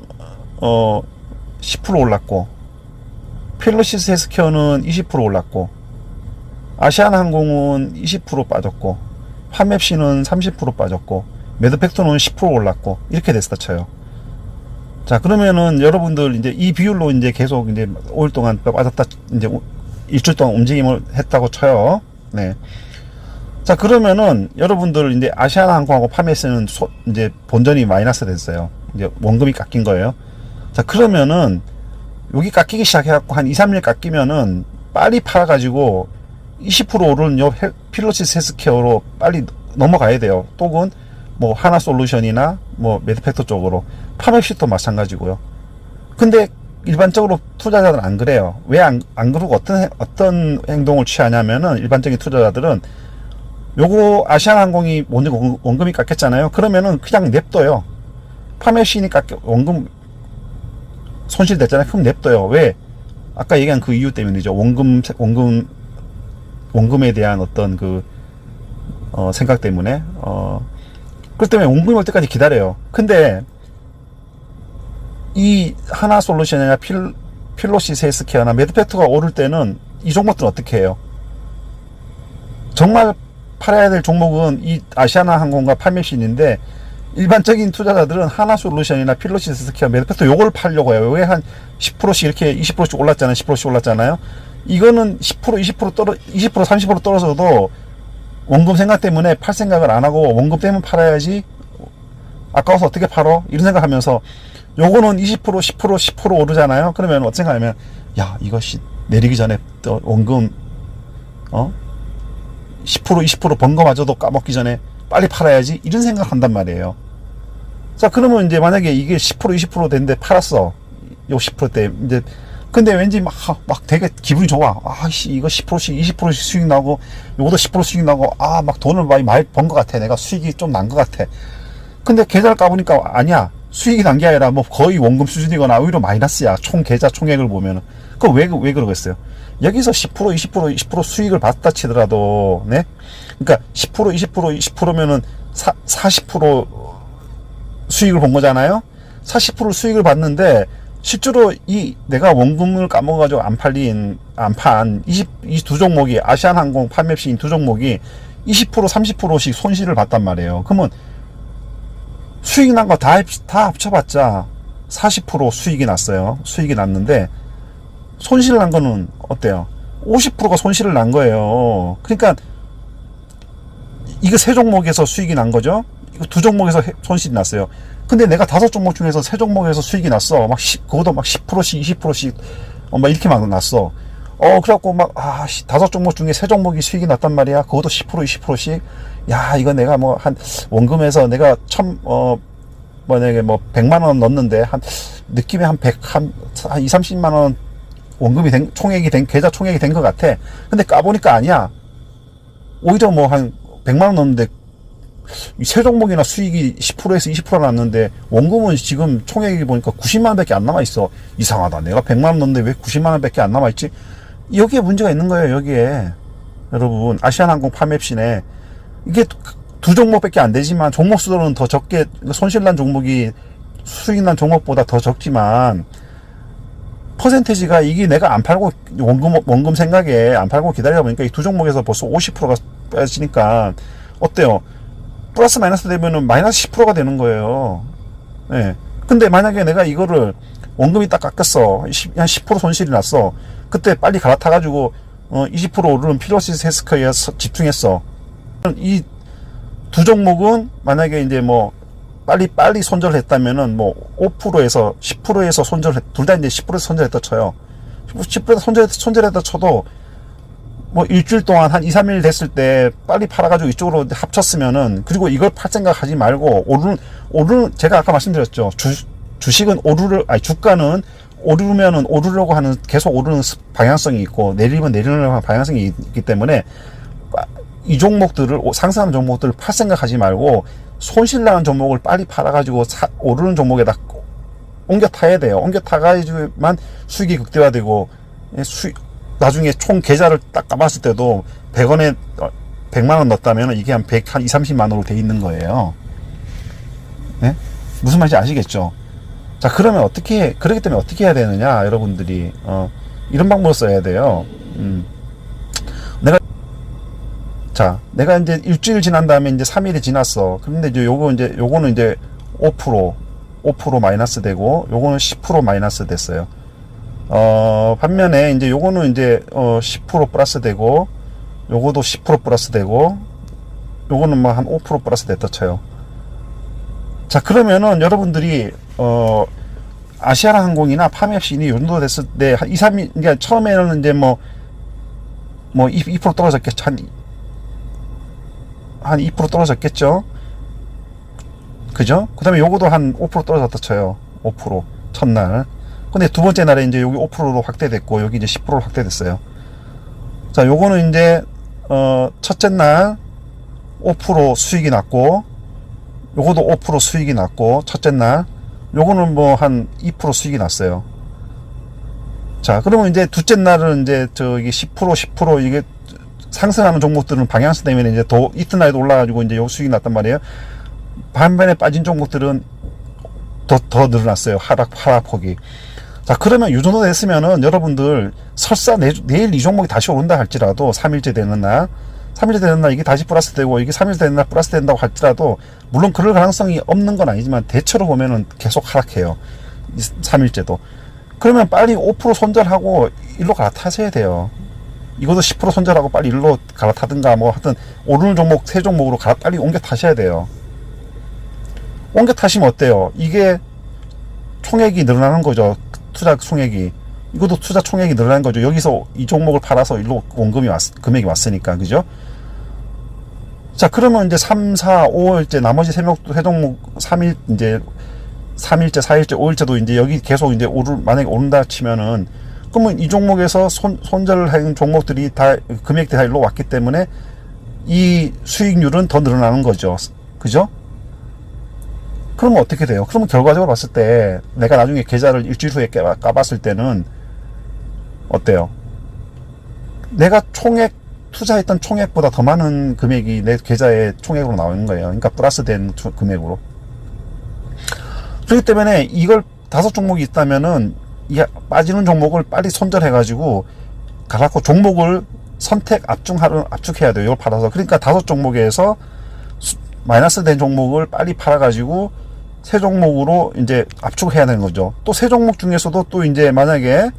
10% 올랐고, 필로시스 헬스케어는 20% 올랐고, 아시아나항공은 20% 빠졌고, 파맵신은 30% 빠졌고, 매드팩토는 10% 올랐고, 이렇게 됐다 쳐요. 자, 그러면은 여러분들 이제 이 비율로 이제 계속 이제 5일 동안 빠졌다, 이제 일주일 동안 움직임을 했다고 쳐요. 네. 자, 그러면은 여러분들 이제 아시아나항공하고 파메스는 이제 본전이 마이너스 됐어요. 이제 원금이 깎인 거예요. 자, 그러면은 여기 깎이기 시작해갖고 한 2, 3일 깎이면은 빨리 팔아가지고 20% 오르는 요 필로시스 헬스케어로 빨리 넘어가야 돼요. 또는 뭐 하나솔루션이나 뭐 매드팩터 쪽으로. 파맵시도 마찬가지고요. 근데 일반적으로 투자자들은 안 그래요. 왜 안 그러고 어떤 행동을 취하냐면은 일반적인 투자자들은 요거 아시아나항공이 먼저 원금이 깎였잖아요. 그러면은 그냥 냅둬요. 파맵시니 원금 손실됐잖아요. 그럼 냅둬요. 왜? 아까 얘기한 그 이유 때문이죠. 원금에 대한 어떤 생각 때문에. 그렇기 때문에 원금이 올 때까지 기다려요. 근데, 이 하나솔루션이나 필로시스 헬스케어나 매드팩터가 오를 때는 이 종목들은 어떻게 해요? 정말 팔아야 될 종목은 이 아시아나항공과 파맵신인데, 일반적인 투자자들은 하나솔루션이나 필로시스 헬스케어, 매드팩터 요걸 팔려고 해요. 왜 한 10%씩 이렇게 20%씩 올랐잖아요. 10%씩 올랐잖아요. 이거는 10%, 20%, 30% 떨어져도 원금 생각 때문에 팔 생각을 안 하고 원금 때문에 팔아야지 아까워서 어떻게 팔어? 이런 생각하면서 요거는 20%, 10% 오르잖아요. 그러면 어떻게 생각하면 야, 이것이 내리기 전에 또 원금 10%, 20% 번거마저도 까먹기 전에 빨리 팔아야지 이런 생각한단 말이에요. 자, 그러면 이제 만약에 이게 10%, 20% 됐는데 팔았어. 요 10%대 이제 근데 왠지 막 되게 기분이 좋아. 아씨, 이거 10%씩 20%씩 수익 나고 요것도 10% 수익 나고 막 돈을 많이 번 것 같아. 내가 수익이 좀 난 것 같아. 근데 계좌를 까보니까 아니야. 수익이 난 게 아니라 뭐 거의 원금 수준이거나 오히려 마이너스야. 총 계좌 총액을 보면은. 그거 왜 그러겠어요? 여기서 10%, 20% 수익을 받다 치더라도, 네? 그러니까 10%, 20%, 20%면은 40% 수익을 본 거잖아요? 40% 수익을 받는데, 실제로 내가 원금을 까먹어가지고 안 판, 이 두 종목이, 아시아나항공, 파맵시 두 종목이 20%, 30%씩 손실을 봤단 말이에요. 그러면 수익 난 거 다 합쳐봤자 40% 수익이 났어요. 수익이 났는데, 손실 난 거는 어때요? 50%가 손실을 난 거예요. 그러니까, 이거 세 종목에서 수익이 난 거죠? 이거 두 종목에서 손실이 났어요. 근데 내가 5종목 중에서 3종목에서 수익이 났어. 그것도 막 10%씩, 20%씩, 막 이렇게 막 났어. 그래갖고 막, 5종목 중에 3종목이 수익이 났단 말이야. 그것도 10%, 20%씩. 야, 이거 내가 원금에서 내가 만약에 100만원 넣었는데, 느낌에 한 2, 30만원 원금이 계좌 총액이 된 것 같아. 근데 까보니까 아니야. 오히려 한 100만원 넣었는데, 이 세 종목이나 수익이 10%에서 20% 났는데 원금은 지금 총액이 보니까 90만원 밖에 안 남아있어. 이상하다. 내가 100만원 넣었는데 왜 90만원 밖에 안 남아있지? 여기에 문제가 있는 거예요. 여기에 여러분, 아시아나항공 파맵신에 이게 두 종목밖에 안 되지만 종목 수로는 더 적게, 손실난 종목이 수익난 종목보다 더 적지만 퍼센테이지가 이게 내가 안 팔고 원금 생각에 안 팔고 기다리다 보니까 이 두 종목에서 벌써 50%가 빠지니까 어때요? 플러스 마이너스 되면은 마이너스 10%가 되는 거예요. 예. 근데 만약에 내가 이거를 원금이 딱 깎였어. 한 10% 손실이 났어. 그때 빨리 갈아타가지고 20% 오르는 필로시스 헬스케어에 집중했어. 이 두 종목은 만약에 이제 빨리 손절을 했다면은 5%에서 10%에서 둘 다 이제 10%에서 손절했다 쳐요. 10%에서 손절했다 쳐도 일주일 동안 한 2, 3일 됐을 때 빨리 팔아가지고 이쪽으로 합쳤으면은, 그리고 이걸 팔 생각 하지 말고, 제가 아까 말씀드렸죠. 주식은 주가는 오르면은 오르려고 하는, 계속 오르는 방향성이 있고, 내리면 내리려고 하는 방향성이 있기 때문에, 이 종목들을, 상승하는 종목들을 팔 생각 하지 말고, 손실나는 종목을 빨리 팔아가지고, 오르는 종목에다 옮겨 타야 돼요. 옮겨 타가지고만 수익이 극대화되고, 나중에 총 계좌를 딱 까봤을 때도 100원에 100만원 넣었다면 이게 한 2, 30만원으로 돼 있는 거예요. 네? 무슨 말인지 아시겠죠? 자, 그러면 그러기 때문에 어떻게 해야 되느냐, 여러분들이. 이런 방법을 써야 돼요. 내가 이제 일주일 지난 다음에 이제 3일이 지났어. 그런데 이제 요거는 이제 5% 마이너스 되고, 요거는 10% 마이너스 됐어요. 반면에 이제 요거는 이제 10% 플러스 되고, 요거도 10% 플러스 되고, 요거는 뭐 한 5% 플러스 됐다 쳐요. 자, 그러면은 여러분들이 아시아나 항공이나 파메없이 요 정도 됐을 때 한 2, 3일, 그러니까 처음에는 이제 뭐 2% 떨어졌겠죠. 한 2% 떨어졌겠죠. 그죠? 그 다음에 요거도 한 5% 떨어졌다 쳐요. 5% 첫날. 근데 두 번째 날에 이제 여기 5%로 확대됐고 여기 이제 10%로 확대됐어요. 자, 요거는 이제 첫째 날 5% 수익이 났고, 요거도 5% 수익이 났고, 첫째 날 요거는 뭐 한 2% 수익이 났어요. 자, 그러면 이제 둘째 날은 이제 저기 10% 이게 상승하는 종목들은 방향성 때문에 이제 더 이튿날에도 올라가지고 이제 요 수익이 났단 말이에요. 반면에 빠진 종목들은 더 늘어났어요. 하락폭이. 자, 그러면 이 정도 됐으면은 여러분들 설사 내일 이 종목이 다시 오른다 할지라도 3일째 되는 날 이게 다시 플러스 되고 이게 3일 되는 날 플러스 된다고 할지라도, 물론 그럴 가능성이 없는 건 아니지만 대체로 보면은 계속 하락해요. 3일째도. 그러면 빨리 5% 손절하고 일로 갈아타셔야 돼요. 이것도 10% 손절하고 빨리 일로 갈아타든가 뭐 하여튼 오르는 종목 세 종목으로 빨리 옮겨 타셔야 돼요. 옮겨 타시면 어때요? 이게 총액이 늘어나는 거죠. 투자 총액이. 이것도 투자 총액이 늘어나는 거죠. 여기서 이 종목을 팔아서 일로 금액이 왔으니까. 그죠? 자, 그러면 이제 3, 4, 5일째 나머지 세 종목 3일, 이제 3일째, 4일째, 5일째도 이제 여기 계속 이제 만약에 오른다 치면은, 그러면 이 종목에서 손절한 종목들이 다, 금액들이 다 일로 왔기 때문에 이 수익률은 더 늘어나는 거죠. 그죠? 그러면 어떻게 돼요? 그러면 결과적으로 봤을 때 내가 나중에 계좌를 일주일 후에 까봤을 때는 어때요? 내가 투자했던 총액보다 더 많은 금액이 내 계좌에 총액으로 나오는 거예요. 그러니까 플러스된 금액으로. 그렇기 때문에 이걸 5종목이 있다면은 이 빠지는 종목을 빨리 손절해가지고 가갖고 종목을 압축해야 돼요. 이걸 팔아서. 그러니까 5종목에서 마이너스 된 종목을 빨리 팔아가지고 세 종목으로 이제 압축해야 되는 거죠. 또 세 종목 중에서도 또 이제 만약에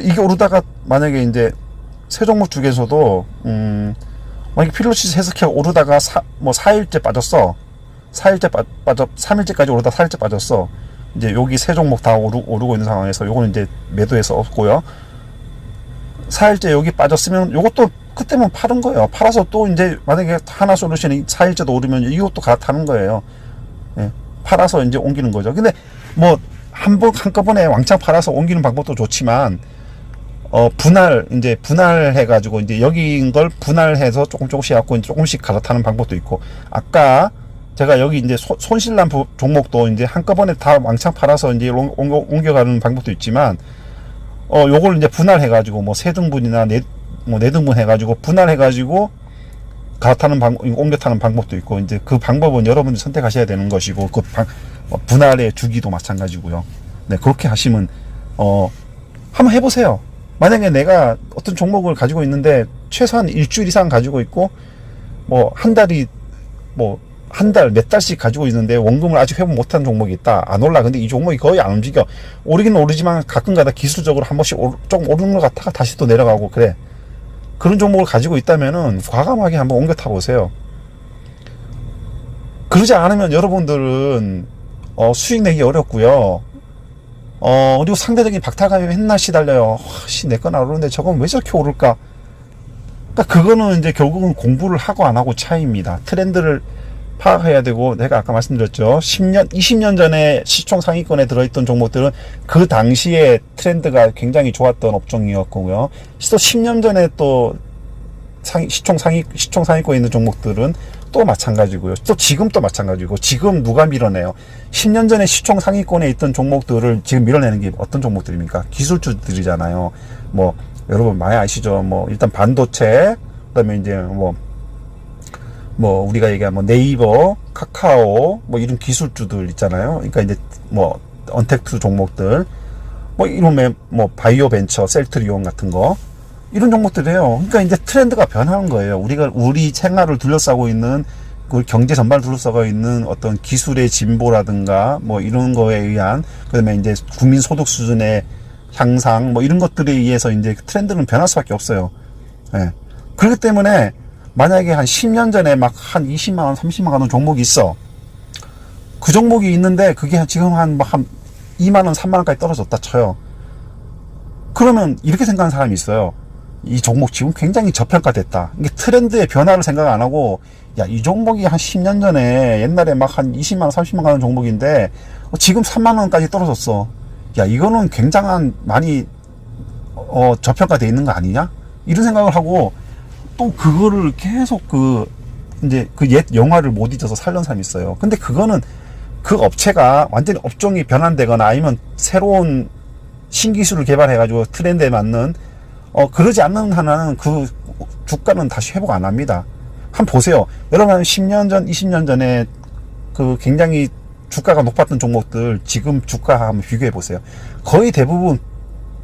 이게 오르다가 만약에 이제 세 종목 중에서도 만약에 필로시 해석해가 오르다가 4일째 빠졌어. 3일째까지 오르다 4일째 빠졌어. 이제 여기 세 종목 다 오르고 있는 상황에서 요거는 이제 매도해서 없고요. 4일째 여기 빠졌으면 요것도 그때만 파는 거예요. 팔아서 또 이제 만약에 하나솔루션이 4일째도 오르면 이것도 갈아타는 거예요. 예, 팔아서 이제 옮기는 거죠. 근데 뭐 한꺼번에 왕창 팔아서 옮기는 방법도 좋지만 분할해가지고 이제 여기인 걸 분할해서 조금씩 갖고 조금씩 갈아타는 방법도 있고, 아까 제가 여기 이제 손실난 종목도 이제 한꺼번에 다 왕창 팔아서 이제 옮겨가는 방법도 있지만, 요걸 이제 분할해가지고 뭐 3등분이나 4등분 해가지고 분할해가지고 옮겨 타는 방법도 있고, 이제 그 방법은 여러분들이 선택하셔야 되는 것이고, 분할의 주기도 마찬가지고요. 네, 그렇게 하시면, 한번 해보세요. 만약에 내가 어떤 종목을 가지고 있는데 최소한 일주일 이상 가지고 있고, 한 달, 몇 달씩 가지고 있는데 원금을 아직 회복 못한 종목이 있다. 안 올라. 근데 이 종목이 거의 안 움직여. 오르긴 오르지만 가끔가다 기술적으로 한 번씩 좀 오르는 것 같다가 다시 또 내려가고 그래. 그런 종목을 가지고 있다면은 과감하게 한번 옮겨 타보세요. 그러지 않으면 여러분들은 수익 내기 어렵고요. 그리고 상대적인 박탈감이 맨날 시달려요. 내 건 안 오르는데 저건 왜 저렇게 오를까? 그러니까 그거는 이제 결국은 공부를 하고 안 하고 차이입니다. 트렌드를 파악해야 되고, 내가 아까 말씀드렸죠. 20년 전에 시총 상위권에 들어있던 종목들은 그 당시에 트렌드가 굉장히 좋았던 업종이었고요. 또 10년 전에 또 시총 상위권에 있는 종목들은 또 마찬가지고요. 또 지금 또 마찬가지고, 지금 누가 밀어내요? 10년 전에 시총 상위권에 있던 종목들을 지금 밀어내는 게 어떤 종목들입니까? 기술주들이잖아요. 여러분 많이 아시죠? 일단 반도체, 그 다음에 이제 우리가 얘기한 네이버, 카카오, 이런 기술주들 있잖아요. 그러니까 이제 언택트 종목들, 이런 바이오 벤처, 셀트리온 같은 거, 이런 종목들이에요. 그러니까 이제 트렌드가 변하는 거예요. 우리 생활을 둘러싸고 있는, 그 경제 전반을 둘러싸고 있는 어떤 기술의 진보라든가, 이런 거에 의한, 그 다음에 이제 국민 소득 수준의 향상, 이런 것들에 의해서 이제 트렌드는 변할 수밖에 없어요. 예. 그렇기 때문에, 만약에 한 10년 전에 막 한 20만 원, 30만 원 종목이 있어. 그 종목이 있는데 그게 지금 한 2만 원, 3만 원까지 떨어졌다 쳐요. 그러면 이렇게 생각하는 사람이 있어요. 이 종목 지금 굉장히 저평가됐다. 이게 트렌드의 변화를 생각 안 하고, 야, 이 종목이 한 10년 전에 옛날에 막 한 20만 원, 30만 원 종목인데 지금 3만 원까지 떨어졌어. 야, 이거는 굉장한 많이 저평가돼 있는 거 아니냐? 이런 생각을 하고 또 그거를 계속 이제 그 옛 영화를 못 잊어서 살던 사람이 있어요. 근데 그거는 그 업체가 완전히 업종이 변환되거나 아니면 새로운 신기술을 개발해가지고 트렌드에 맞는 그러지 않는 한은 그 주가는 다시 회복 안 합니다. 한번 보세요. 여러분 10년 전, 20년 전에 그 굉장히 주가가 높았던 종목들 지금 주가 한번 비교해 보세요. 거의 대부분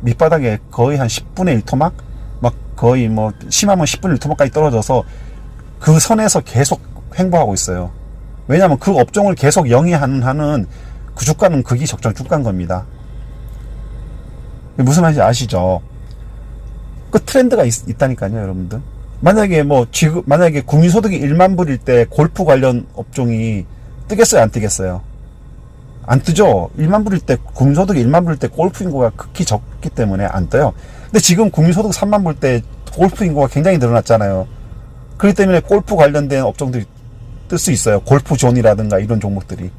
밑바닥에 거의 한 10분의 1토막 막 거의 뭐 심하면 10분의 1토막까지 떨어져서 그 선에서 계속 횡보하고 있어요. 왜냐하면 그 업종을 계속 영위하는 한은 그 주가는 극이 적정 주가인 겁니다. 무슨 말인지 아시죠? 그 트렌드가 있다니까요, 여러분들. 만약에 국민소득이 1만 불일 때 골프 관련 업종이 뜨겠어요, 안 뜨겠어요? 안 뜨죠? 1만 불일 때, 국민소득이 1만 불일 때 골프 인구가 극히 적기 때문에 안 떠요. 근데 지금 국민소득 3만 불 때 골프 인구가 굉장히 늘어났잖아요. 그렇기 때문에 골프 관련된 업종들이 뜰 수 있어요. 골프존이라든가 이런 종목들이.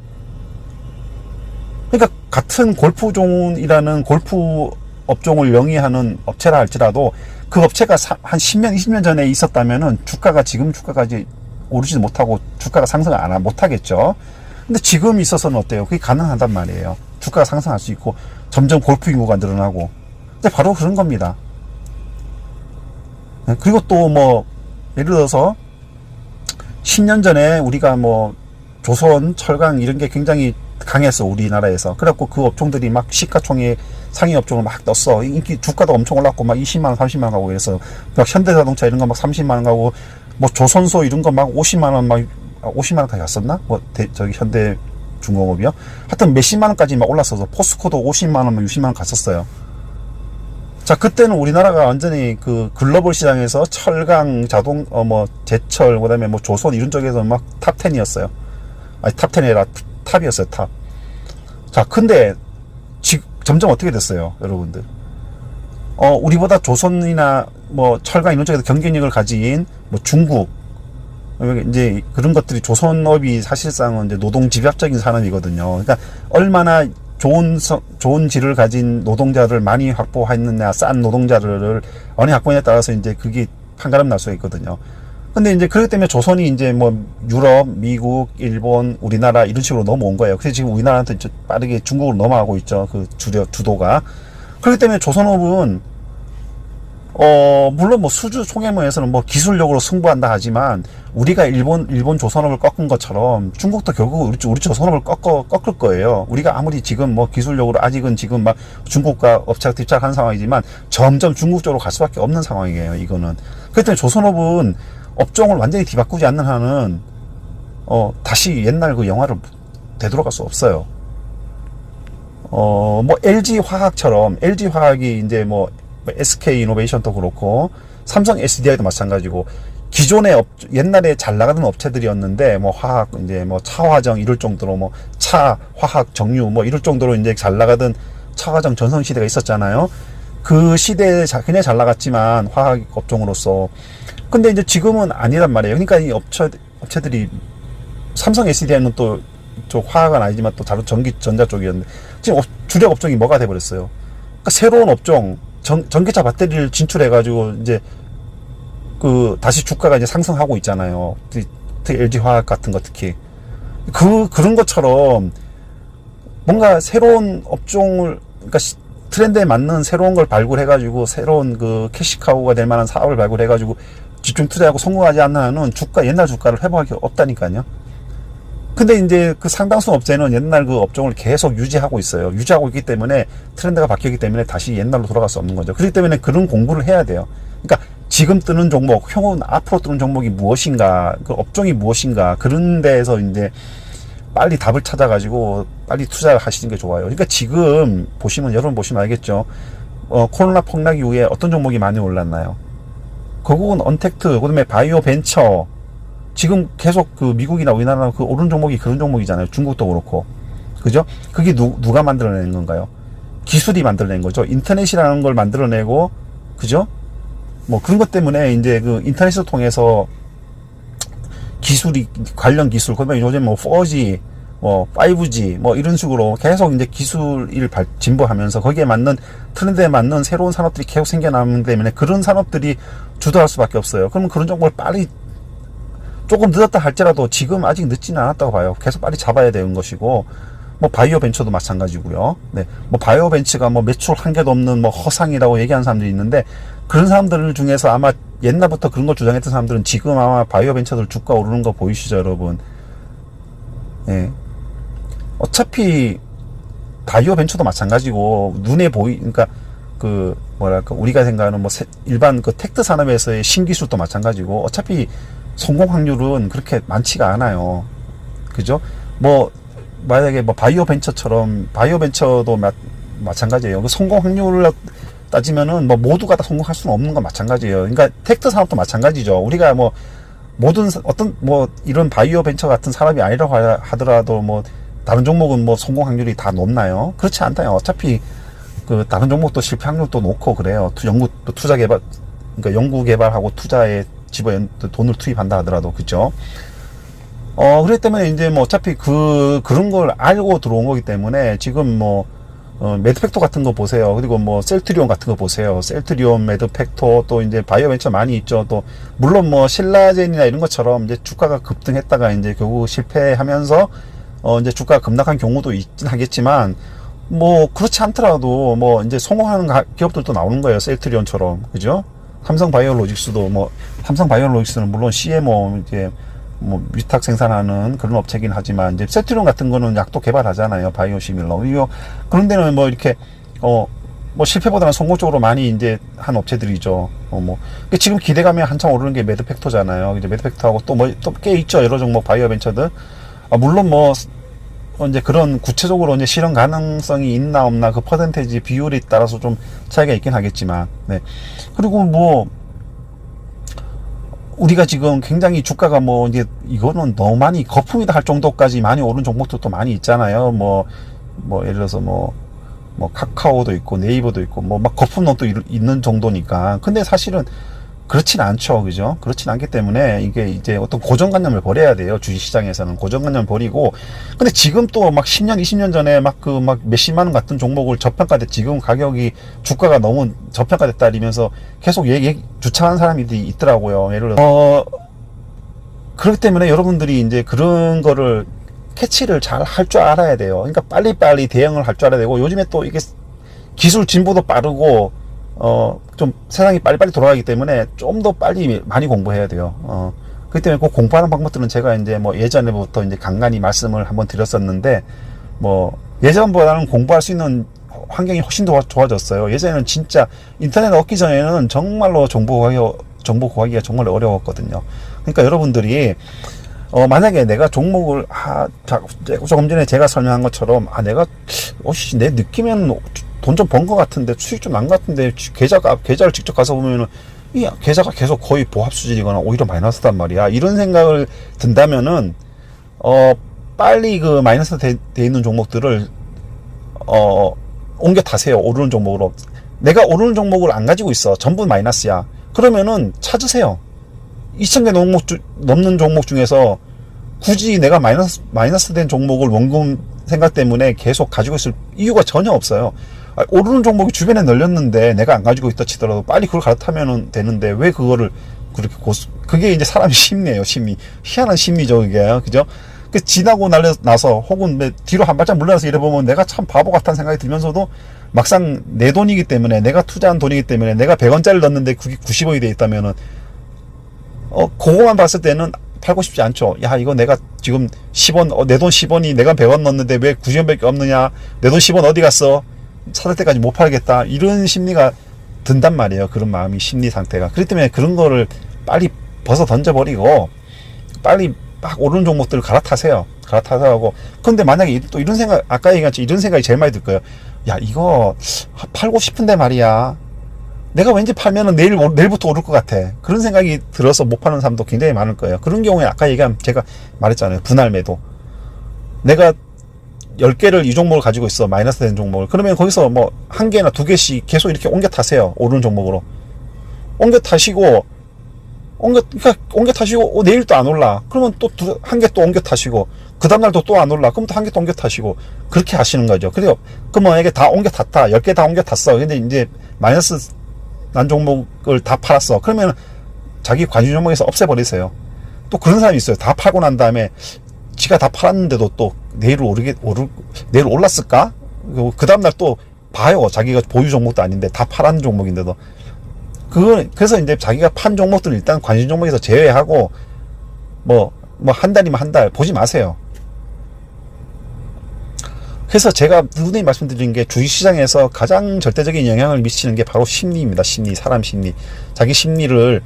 그러니까 같은 골프존이라는 골프 업종을 영위하는 업체라 할지라도 그 업체가 한 10년, 20년 전에 있었다면은 주가가 지금 주가까지 오르지도 못하고 주가가 상승을 못하겠죠. 근데 지금 있어서는 어때요? 그게 가능하단 말이에요. 주가가 상승할 수 있고 점점 골프 인구가 늘어나고. 근데 바로 그런 겁니다. 그리고 또 뭐 예를 들어서 10년 전에 우리가 뭐 조선, 철강 이런 게 굉장히 강했어, 우리나라에서. 그래갖고 그 업종들이 막 시가총액 상위 업종을 막 떴어. 인기 주가도 엄청 올랐고 막 20만 원, 30만 원 가고 그래서 막 현대자동차 이런 거 막 30만 원 가고 뭐 조선소 이런 거 막 50만 원 막 50만 원까지 갔었나? 뭐 저기 현대중공업이요. 하여튼 몇십만 원까지 막 올랐어서 포스코도 50만 원, 60만 원 갔었어요. 자, 그때는 우리나라가 완전히 그 글로벌 시장에서 철강, 제철, 그 다음에 뭐 조선 이런 쪽에서 막 탑 10이었어요. 아니, 탑 10이 아니라 탑이었어요, 탑. 자, 근데 점점 어떻게 됐어요, 여러분들? 우리보다 조선이나 뭐 철강 이런 쪽에서 경쟁력을 가진 뭐 중국, 이제 그런 것들이 조선업이 사실상은 이제 노동 집약적인 산업이거든요. 그러니까 얼마나 좋은 질을 가진 노동자를 많이 확보했느냐, 싼 노동자를 많이 확보했냐에 따라서 이제 그게 판가름 날 수가 있거든요. 근데 이제 그렇기 때문에 조선이 이제 뭐 유럽, 미국, 일본, 우리나라 이런 식으로 넘어온 거예요. 그래서 지금 우리나라한테 빠르게 중국으로 넘어가고 있죠. 그 주도가. 그렇기 때문에 조선업은 물론 뭐 수주 총회모에서는 뭐 기술력으로 승부한다 하지만 우리가 일본 조선업을 꺾은 것처럼 중국도 결국 우리 조선업을 꺾을 거예요. 우리가 아무리 지금 뭐 기술력으로 아직은 지금 막 중국과 업체가 뒷짝한 상황이지만 점점 중국 쪽으로 갈 수밖에 없는 상황이에요, 이거는. 그렇기 때문에 조선업은 업종을 완전히 뒤바꾸지 않는 한은 다시 옛날 그 영화를 되돌아갈 수 없어요. 뭐 LG 화학처럼 LG 화학이 이제 뭐 SK 이노베이션도 그렇고 삼성 SDI도 마찬가지고 기존의 옛날에 잘 나가던 업체들이었는데 뭐 화학 이제 뭐 차화정 이럴 정도로 뭐 차 화학 정유 뭐 이럴 정도로 이제 잘 나가던 차화정 전성 시대가 있었잖아요. 그 시대에 굉장히 잘 나갔지만 화학 업종으로서. 근데 이제 지금은 아니란 말이에요. 그러니까 이 업체들이 삼성 SDI는 또 쪽 화학은 아니지만 또 다른 전자 쪽이었는데 지금 주력 업종이 뭐가 돼버렸어요. 그러니까 새로운 업종 전기차 배터리를 진출해가지고 이제 다시 주가가 이제 상승하고 있잖아요. 특히 LG 화학 같은 거 특히 그런 것처럼 뭔가 새로운 업종을 그러니까 트렌드에 맞는 새로운 걸 발굴해가지고 새로운 그 캐시카우가 될 만한 사업을 발굴해가지고 집중 투자하고 성공하지 않는 한은 옛날 주가를 회복할 게 없다니까요. 근데 이제 그 상당수 업체는 옛날 그 업종을 계속 유지하고 있어요. 유지하고 있기 때문에 트렌드가 바뀌기 때문에 다시 옛날로 돌아갈 수 없는 거죠. 그렇기 때문에 그런 공부를 해야 돼요. 그러니까 지금 뜨는 종목, 향후 앞으로 뜨는 종목이 무엇인가, 그 업종이 무엇인가, 그런 데에서 이제 빨리 답을 찾아가지고 빨리 투자를 하시는 게 좋아요. 그러니까 지금 여러분 보시면 알겠죠. 코로나 폭락 이후에 어떤 종목이 많이 올랐나요? 결국은 언택트, 그다음에 바이오 벤처, 지금 계속 그 미국이나 우리나라 그 오른 종목이 그런 종목이잖아요. 중국도 그렇고. 그죠? 그게 누가 만들어낸 건가요? 기술이 만들어낸 거죠. 인터넷이라는 걸 만들어내고, 그죠? 뭐 그런 것 때문에 이제 그 인터넷을 통해서 기술이, 관련 기술, 그다음에 요즘 뭐 4G, 뭐 5G, 뭐 이런 식으로 계속 이제 기술을 진보하면서 거기에 맞는 트렌드에 맞는 새로운 산업들이 계속 생겨나기 때문에 그런 산업들이 주도할 수밖에 없어요. 그러면 그런 종목을 빨리, 조금 늦었다 할지라도 지금 아직 늦지는 않았다고 봐요. 계속 빨리 잡아야 되는 것이고, 뭐 바이오 벤처도 마찬가지고요. 네, 뭐 바이오 벤처가 뭐 매출 한 개도 없는 뭐 허상이라고 얘기하는 사람들이 있는데, 그런 사람들 중에서 아마 옛날부터 그런 걸 주장했던 사람들은 지금 아마 바이오 벤처들 주가 오르는 거 보이시죠, 여러분? 예. 어차피 바이오 벤처도 마찬가지고 눈에 그러니까 그 뭐랄까 우리가 생각하는 뭐 일반 그 텍트 산업에서의 신기술도 마찬가지고 어차피 성공 확률은 그렇게 많지가 않아요. 그죠? 뭐 만약에 뭐 바이오 벤처도 마찬가지예요. 그 성공 확률을 따지면은 뭐 모두가 다 성공할 수는 없는 건 마찬가지예요. 그러니까 텍트 산업도 마찬가지죠. 우리가 뭐 모든 어떤 뭐 이런 바이오 벤처 같은 산업이 아니라고 하더라도 뭐 다른 종목은 뭐 성공 확률이 다 높나요? 그렇지 않다요. 어차피 그 다른 종목도 실패 확률도 높고 그래요. 투자 개발, 그러니까 연구 개발하고 투자에 돈을 투입한다 하더라도, 그죠? 그렇기 때문에 이제 뭐 어차피 그런 걸 알고 들어온 거기 때문에 지금 뭐 매드팩토 같은 거 보세요. 그리고 뭐 셀트리온 같은 거 보세요. 셀트리온, 매드팩토, 또 이제 바이오벤처 많이 있죠. 또 물론 뭐 신라젠이나 이런 것처럼 이제 주가가 급등했다가 이제 결국 실패하면서 이제 주가가 급락한 경우도 있긴 하겠지만, 뭐 그렇지 않더라도 뭐 이제 성공하는 기업들도 나오는 거예요. 셀트리온처럼, 그죠? 삼성바이오로직스는 물론 CMO 이제 뭐 위탁 생산하는 그런 업체긴 하지만 이제 셀트리온 같은 거는 약도 개발하잖아요. 바이오시밀러. 그런 데는 뭐 이렇게 뭐 실패보다는 성공 쪽으로 많이 이제 한 업체들이죠. 지금 기대감이 한참 오르는 게 매드팩토잖아요. 이제 매드팩토하고 또 꽤 있죠. 여러 종목 바이오벤처들. 물론 뭐 이제 그런 구체적으로 이제 실현 가능성이 있나 없나 그 퍼센테이지 비율에 따라서 좀 차이가 있긴 하겠지만, 네. 그리고 뭐 우리가 지금 굉장히 주가가 뭐 이제 이거는 너무 많이 거품이다 할 정도까지 많이 오른 종목들도 많이 있잖아요. 뭐 예를 들어서 뭐 카카오도 있고 네이버도 있고 뭐 막 거품도 있는 정도니까. 근데 사실은 그렇진 않죠. 그죠? 그렇진 않기 때문에 이게 이제 어떤 고정관념을 버려야 돼요. 주식시장에서는 고정관념을 버리고. 근데 지금 또 막 10년, 20년 전에 막 몇십만 원 같은 종목을 저평가돼, 지금 가격이 주가가 너무 저평가됐다 이러면서 계속 주창하는 사람들이 있더라고요. 예를 들어, 그렇기 때문에 여러분들이 이제 그런 거를 캐치를 잘 할 줄 알아야 돼요. 그러니까 빨리빨리 대응을 할 줄 알아야 되고, 요즘에 또 이게 기술 진보도 빠르고, 좀 세상이 빨리빨리 돌아가기 때문에 좀 더 빨리 많이 공부해야 돼요. 그렇기 때문에 그 공부하는 방법들은 제가 이제 뭐 예전에부터 이제 간간히 말씀을 한번 드렸었는데, 뭐 예전보다는 공부할 수 있는 환경이 훨씬 더 좋아졌어요. 예전에는 진짜 인터넷 없기 전에는 정말로 정보 구하기가 정말 어려웠거든요. 그러니까 여러분들이 만약에 내가 종목을 조금 전에 제가 설명한 것처럼 내 느낌에는 돈 좀 번 것 같은데 수익 좀 난 것 같은데 계좌를 직접 가서 보면은 이 계좌가 계속 거의 보합 수준이거나 오히려 마이너스단 말이야. 이런 생각을 든다면은 빨리 그 마이너스 돼 있는 종목들을 옮겨 타세요. 오르는 종목으로. 내가 오르는 종목을 안 가지고 있어. 전부 마이너스야. 그러면은 찾으세요. 2,000개 넘는 종목 중에서 굳이 내가 마이너스 된 종목을 원금 생각 때문에 계속 가지고 있을 이유가 전혀 없어요. 오르는 종목이 주변에 널렸는데 내가 안 가지고 있다 치더라도 빨리 그걸 갈아타면 되는데 왜 그거를 그렇게 그게 이제 사람의 심리예요. 희한한 심리죠, 그게. 그죠? 지나고 나서 혹은 뒤로 한 발짝 물러나서 이래보면 내가 참 바보 같다는 생각이 들면서도 막상 내 돈이기 때문에, 내가 투자한 돈이기 때문에, 내가 100원짜리를 넣었는데 그게 90원이 돼 있다면은 그거만 봤을 때는 팔고 싶지 않죠. 야, 이거 내가 지금 10원, 내 돈 10원이 내가 100원 넣었는데 왜 90원밖에 없느냐? 내 돈 10원 어디 갔어? 찾을 때까지 못 팔겠다. 이런 심리가 든단 말이에요. 그런 마음이, 심리 상태가. 그렇기 때문에 그런 거를 빨리 벗어 던져버리고 빨리 막 오르는 종목들을 갈아타세요. 하고. 근데 만약에 또 이런 생각, 아까 얘기했죠. 이런 생각이 제일 많이 들 거예요. 야, 이거 팔고 싶은데 말이야. 내가 왠지 팔면은 내일부터 오를 것 같아. 그런 생각이 들어서 못 파는 사람도 굉장히 많을 거예요. 그런 경우에 아까 얘기한, 제가 말했잖아요. 분할 매도. 내가 10개를 이 종목을 가지고 있어. 마이너스 된 종목을. 그러면 거기서 뭐 1개나 2개씩 계속 이렇게 옮겨 타세요. 오르는 종목으로. 옮겨 타시고, 옮겨 타시고, 내일 또 안 올라. 그러면 또 1개 또 옮겨 타시고, 그 다음날도 또 안 올라. 그럼 또 1개 또 옮겨 타시고, 그렇게 하시는 거죠. 그래서, 만약에 다 옮겨 탔다. 10개 다 옮겨 탔어. 근데 이제 마이너스 난 종목을 다 팔았어. 그러면 자기 관심 종목에서 없애버리세요. 또 그런 사람이 있어요. 다 팔고 난 다음에 지가 다 팔았는데도 또 내일 올랐을까? 그 다음날 또 봐요. 자기가 보유 종목도 아닌데 다 팔았는 종목인데도. 그래서 이제 자기가 판 종목들을 일단 관심 종목에서 제외하고 한 달이면 한 달 보지 마세요. 그래서 제가 누누이 말씀드린 게 주식시장에서 가장 절대적인 영향을 미치는 게 바로 심리입니다. 사람 심리. 자기 심리를,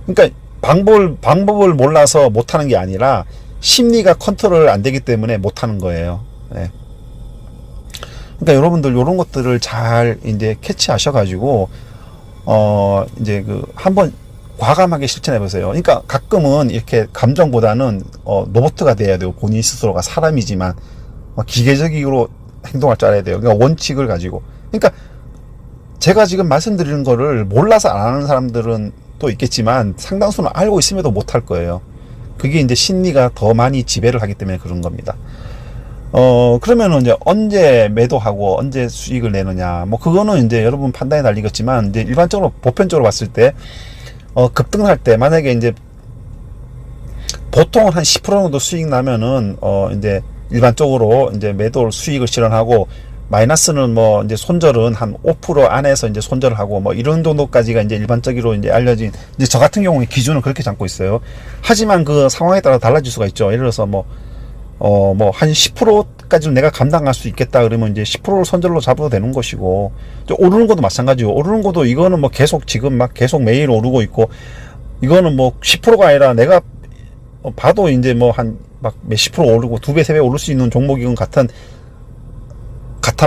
그러니까 방법을 몰라서 못하는 게 아니라 심리가 컨트롤 안 되기 때문에 못하는 거예요. 네. 그러니까 여러분들 이런 것들을 잘 이제 캐치하셔가지고 이제 한번 과감하게 실천해 보세요. 그러니까 가끔은 이렇게 감정보다는 로봇가 돼야 돼요. 본인 스스로가 사람이지만 기계적으로 행동할 줄 알아야 돼요. 그러니까 원칙을 가지고. 그러니까 제가 지금 말씀드리는 거를 몰라서 안 하는 사람들은 또 있겠지만 상당수는 알고 있음에도 못할 거예요. 그게 이제 심리가 더 많이 지배를 하기 때문에 그런 겁니다. 그러면은 이제 언제 매도하고 언제 수익을 내느냐, 그거는 이제 여러분 판단에 달리겠지만, 이제 일반적으로 보편적으로 봤을 때 급등할 때 만약에 이제 보통은 한 10% 정도 수익 나면은 이제 일반적으로 이제 매도 수익을 실현하고, 마이너스는 이제 손절은 한 5% 안에서 이제 손절을 하고 이런 정도까지가 이제 일반적으로 이제 알려진, 이제 저 같은 경우에 기준을 그렇게 잡고 있어요. 하지만 그 상황에 따라 달라질 수가 있죠. 예를 들어서 한 10%까지는 내가 감당할 수 있겠다 그러면 이제 10%를 손절로 잡아도 되는 것이고, 오르는 것도 마찬가지고, 오르는 것도 이거는 계속 지금 계속 매일 오르고 있고, 이거는 10%가 아니라 내가 봐도 이제 몇십 프로 오르고 2배, 3배 오를 수 있는 종목이건 같단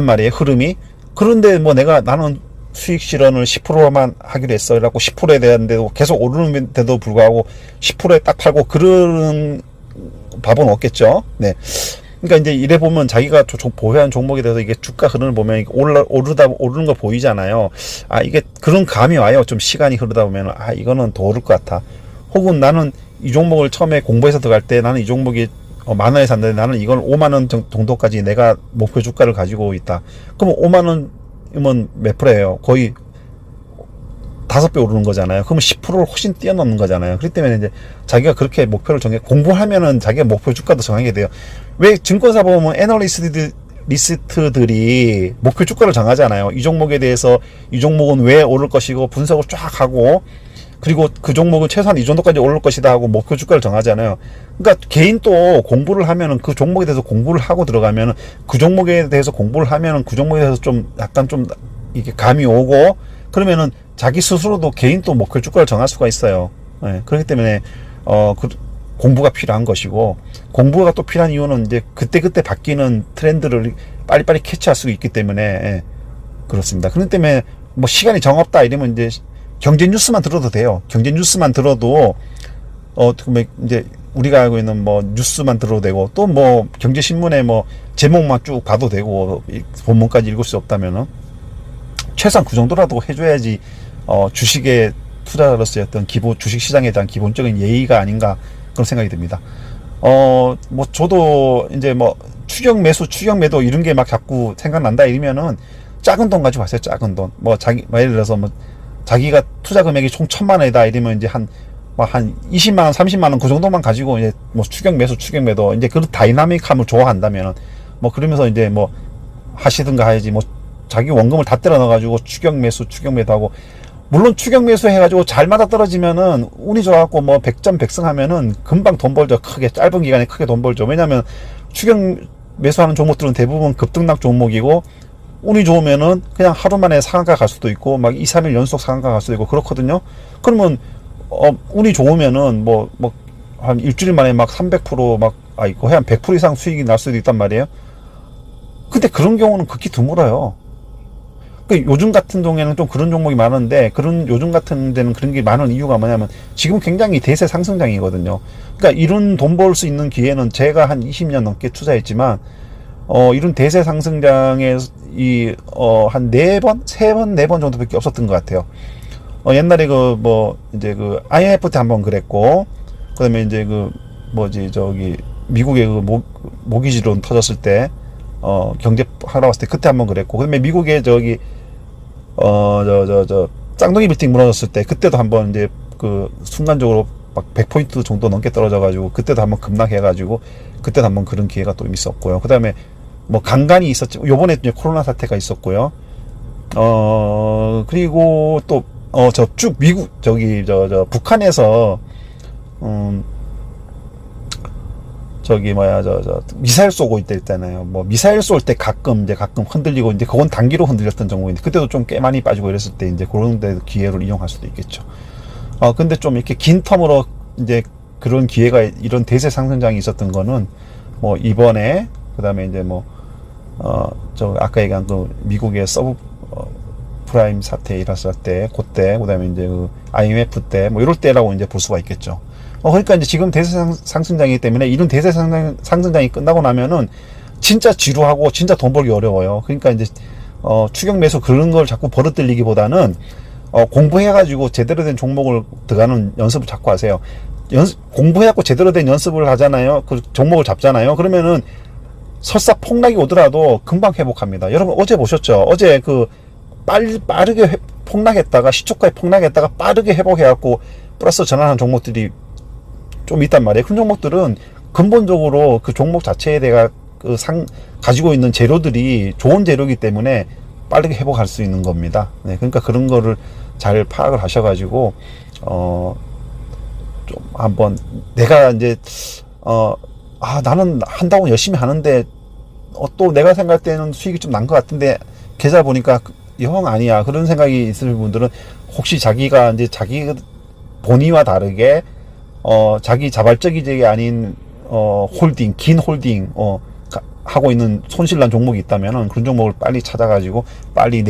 말이에요, 흐름이. 그런데 나는 수익 실현을 10%만 하기로 했어. 그래갖고 10%에 대한데도 계속 오르는데도 불구하고 10%에 딱 팔고 그런 밥은 없겠죠. 네. 그러니까 이제 이래 보면 자기가 보유한 종목에 대해서 이게 주가 흐름을 보면 오르는 거 보이잖아요. 이게 그런 감이 와요. 좀 시간이 흐르다 보면, 이거는 더 오를 것 같아. 혹은 나는 이 종목을 처음에 공부해서 들어갈 때 나는 이 종목이 10,000원에 샀는데 나는 이걸 50,000원 정도까지 내가 목표 주가를 가지고 있다. 그럼 50,000원이면 몇 프로예요? 거의 5배 오르는 거잖아요. 그러면 10%를 훨씬 뛰어넘는 거잖아요. 그렇기 때문에 이제 자기가 그렇게 목표를 공부하면은 자기가 목표 주가도 정하게 돼요. 왜 증권사 보면 애널리스트들이 목표 주가를 정하잖아요. 이 종목에 대해서 이 종목은 왜 오를 것이고 분석을 쫙 하고, 그리고 그 종목은 최소한 이 정도까지 오를 것이다 하고 목표 주가를 정하잖아요. 그러니까 개인 또 공부를 하면은 그 종목에 대해서 공부를 하고 들어가면은 그 종목에 대해서 공부를 하면은 그 종목에 대해서 좀 약간 좀 이게 감이 오고, 그러면은 자기 스스로도 개인 또 목표 주가를 정할 수가 있어요. 네, 그렇기 때문에 공부가 필요한 것이고, 공부가 또 필요한 이유는 이제 그때그때 바뀌는 트렌드를 빨리빨리 캐치할 수 있기 때문에 그렇습니다. 그렇기 때문에 시간이 정없다 이러면 이제 경제 뉴스만 들어도 돼요. 경제 뉴스만 들어도 이제 우리가 알고 있는 뉴스만 들어도 되고, 또 경제 신문에 제목만 쭉 봐도 되고, 본문까지 읽을 수 없다면은 최소한 그 정도라도 해줘야지 주식의 투자자로서의 어떤 주식 시장에 대한 기본적인 예의가 아닌가, 그런 생각이 듭니다. 저도 이제 추격 매수, 추격 매도 이런 게 자꾸 생각난다 이러면은 작은 돈 가지고 가세요. 작은 돈. 예를 들어서 자기가 투자 금액이 총 1,000,000원이다 이러면 이제 한 20만원, 30만원 그 정도만 가지고 이제 추격 매수, 추격 매도, 이제 그 다이나믹함을 좋아한다면은 그러면서 이제 하시든가 해야지, 자기 원금을 다 때려 넣어가지고 추격 매수, 추격 매도 하고, 물론 추격 매수 해가지고 잘 맞아 떨어지면은 운이 좋아갖고 100점 100승 하면은 금방 돈 벌죠. 크게, 짧은 기간에 크게 돈 벌죠. 왜냐면 추격 매수하는 종목들은 대부분 급등락 종목이고, 운이 좋으면은 그냥 하루 만에 상한가 갈 수도 있고 2, 3일 연속 상한가 갈 수도 있고 그렇거든요. 그러면 운이 좋으면은 한 일주일 만에 300% 거의 한 100% 이상 수익이 날 수도 있단 말이에요. 근데 그런 경우는 극히 드물어요. 그 요즘 같은 경우에는 좀 그런 종목이 많은데, 그런 요즘 같은 데는 그런 게 많은 이유가 뭐냐면 지금 굉장히 대세 상승장이거든요. 그러니까 이런 돈 벌 수 있는 기회는 제가 한 20년 넘게 투자했지만 이런 대세 상승장에 한 4번, 3번, 4번 정도밖에 없었던 것 같아요. 옛날에 이제 IMF 때 한번 그랬고, 그 다음에 이제 미국의 모기지론 터졌을 때, 경제 하러 왔을 때 그때 한번 그랬고, 그 다음에 미국의 쌍둥이 빌딩 무너졌을 때, 그때도 한번 이제 순간적으로 막 100포인트 정도 넘게 떨어져가지고, 그때도 한번 급락해가지고, 그때도 한번 그런 기회가 또 있었고요. 그 다음에 간간이 있었지, 요번에 이제 코로나 사태가 있었고요. 그리고 또, 쭉 미국, 북한에서, 미사일 쏘고 있잖아요. 미사일 쏠 때 가끔 흔들리고, 이제 그건 단기로 흔들렸던 정도인데, 그때도 좀 꽤 많이 빠지고 이랬을 때, 이제 그런 데 기회를 이용할 수도 있겠죠. 근데 좀 이렇게 긴 텀으로, 이제 그런 기회가, 이런 대세 상승장이 있었던 거는, 이번에, 그 다음에 이제 아까 얘기한 미국의 프라임 사태 일었을 때, 그때, 그 다음에 이제 IMF 때, 이럴 때라고 이제 볼 수가 있겠죠. 그러니까 이제 지금 대세 상승장이기 때문에 이런 대세 상승장이 끝나고 나면은 진짜 지루하고 진짜 돈 벌기 어려워요. 그러니까 이제 추격 매수 그런 걸 자꾸 버릇들리기보다는 공부해가지고 제대로 된 종목을 들어가는 연습을 자꾸 하세요. 공부해갖고 제대로 된 연습을 하잖아요. 그 종목을 잡잖아요. 그러면은 설사 폭락이 오더라도 금방 회복합니다. 여러분 어제 보셨죠? 어제 빠르게 폭락했다가 시초가에 폭락했다가 빠르게 회복해갖고 플러스 전환한 종목들이 좀 있단 말이에요. 그런 종목들은 근본적으로 그 종목 자체에 대해 가지고 있는 재료들이 좋은 재료이기 때문에 빠르게 회복할 수 있는 겁니다. 네, 그러니까 그런 거를 잘 파악을 하셔가지고 좀 한번 내가 이제 나는 한다고 열심히 하는데 또 내가 생각할 때는 수익이 좀 난 것 같은데 계좌 보니까 영 아니야 그런 생각이 있을 분들은 혹시 자기가 이제 자기 본의와 다르게 자기 자발적이 아닌 홀딩, 긴 홀딩 하고 있는 손실난 종목이 있다면은 그런 종목을 빨리 찾아가지고 빨리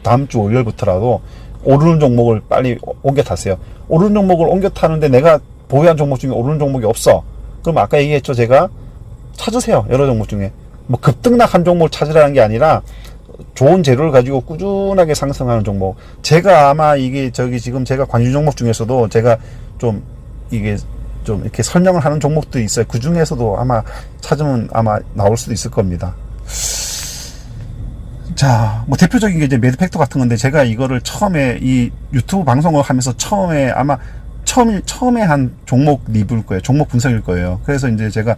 다음 주 월요일부터라도 오르는 종목을 빨리 옮겨 타세요. 오르는 종목을 옮겨 타는데 내가 보유한 종목 중에 오르는 종목이 없어. 그럼 아까 얘기했죠. 제가 찾으세요. 여러 종목 중에 급등락한 종목을 찾으라는 게 아니라 좋은 재료를 가지고 꾸준하게 상승하는 종목. 제가 아마 이게 지금 제가 관심 종목 중에서도 제가 좀 이렇게 설명을 하는 종목들이 있어요. 그 중에서도 아마 찾으면 아마 나올 수도 있을 겁니다. 자, 대표적인 게 이제 매드팩터 같은 건데, 제가 이거를 처음에 이 유튜브 방송을 하면서 처음에 한 종목 리뷰일 거예요. 종목 분석일 거예요. 그래서 이제 제가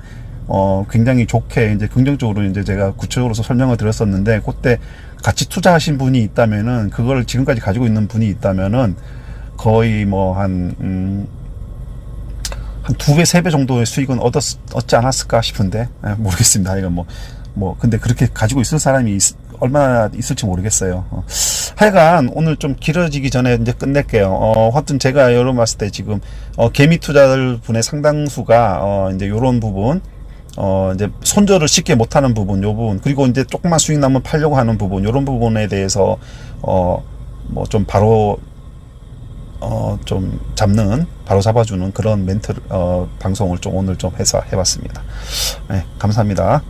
굉장히 좋게 이제 긍정적으로 이제 제가 구체적으로서 설명을 드렸었는데, 그때 같이 투자하신 분이 있다면은, 그걸 지금까지 가지고 있는 분이 있다면은 거의 한 2배, 3배 정도의 수익은 얻지 않았을까 싶은데, 모르겠습니다. 이건 근데 그렇게 가지고 있을 사람이 얼마나 있을지 모르겠어요. 하여간 오늘 좀 길어지기 전에 이제 끝낼게요. 하여튼 제가 여러 봤을 때 지금 개미 투자들 분의 상당수가 이제 요런 부분, 이제 손절을 쉽게 못하는 부분, 요 부분, 그리고 이제 조금만 수익 나면 팔려고 하는 부분, 요런 부분에 대해서 좀 바로 좀 바로 잡아주는 그런 멘트 방송을 좀 오늘 좀 해봤습니다. 네, 감사합니다.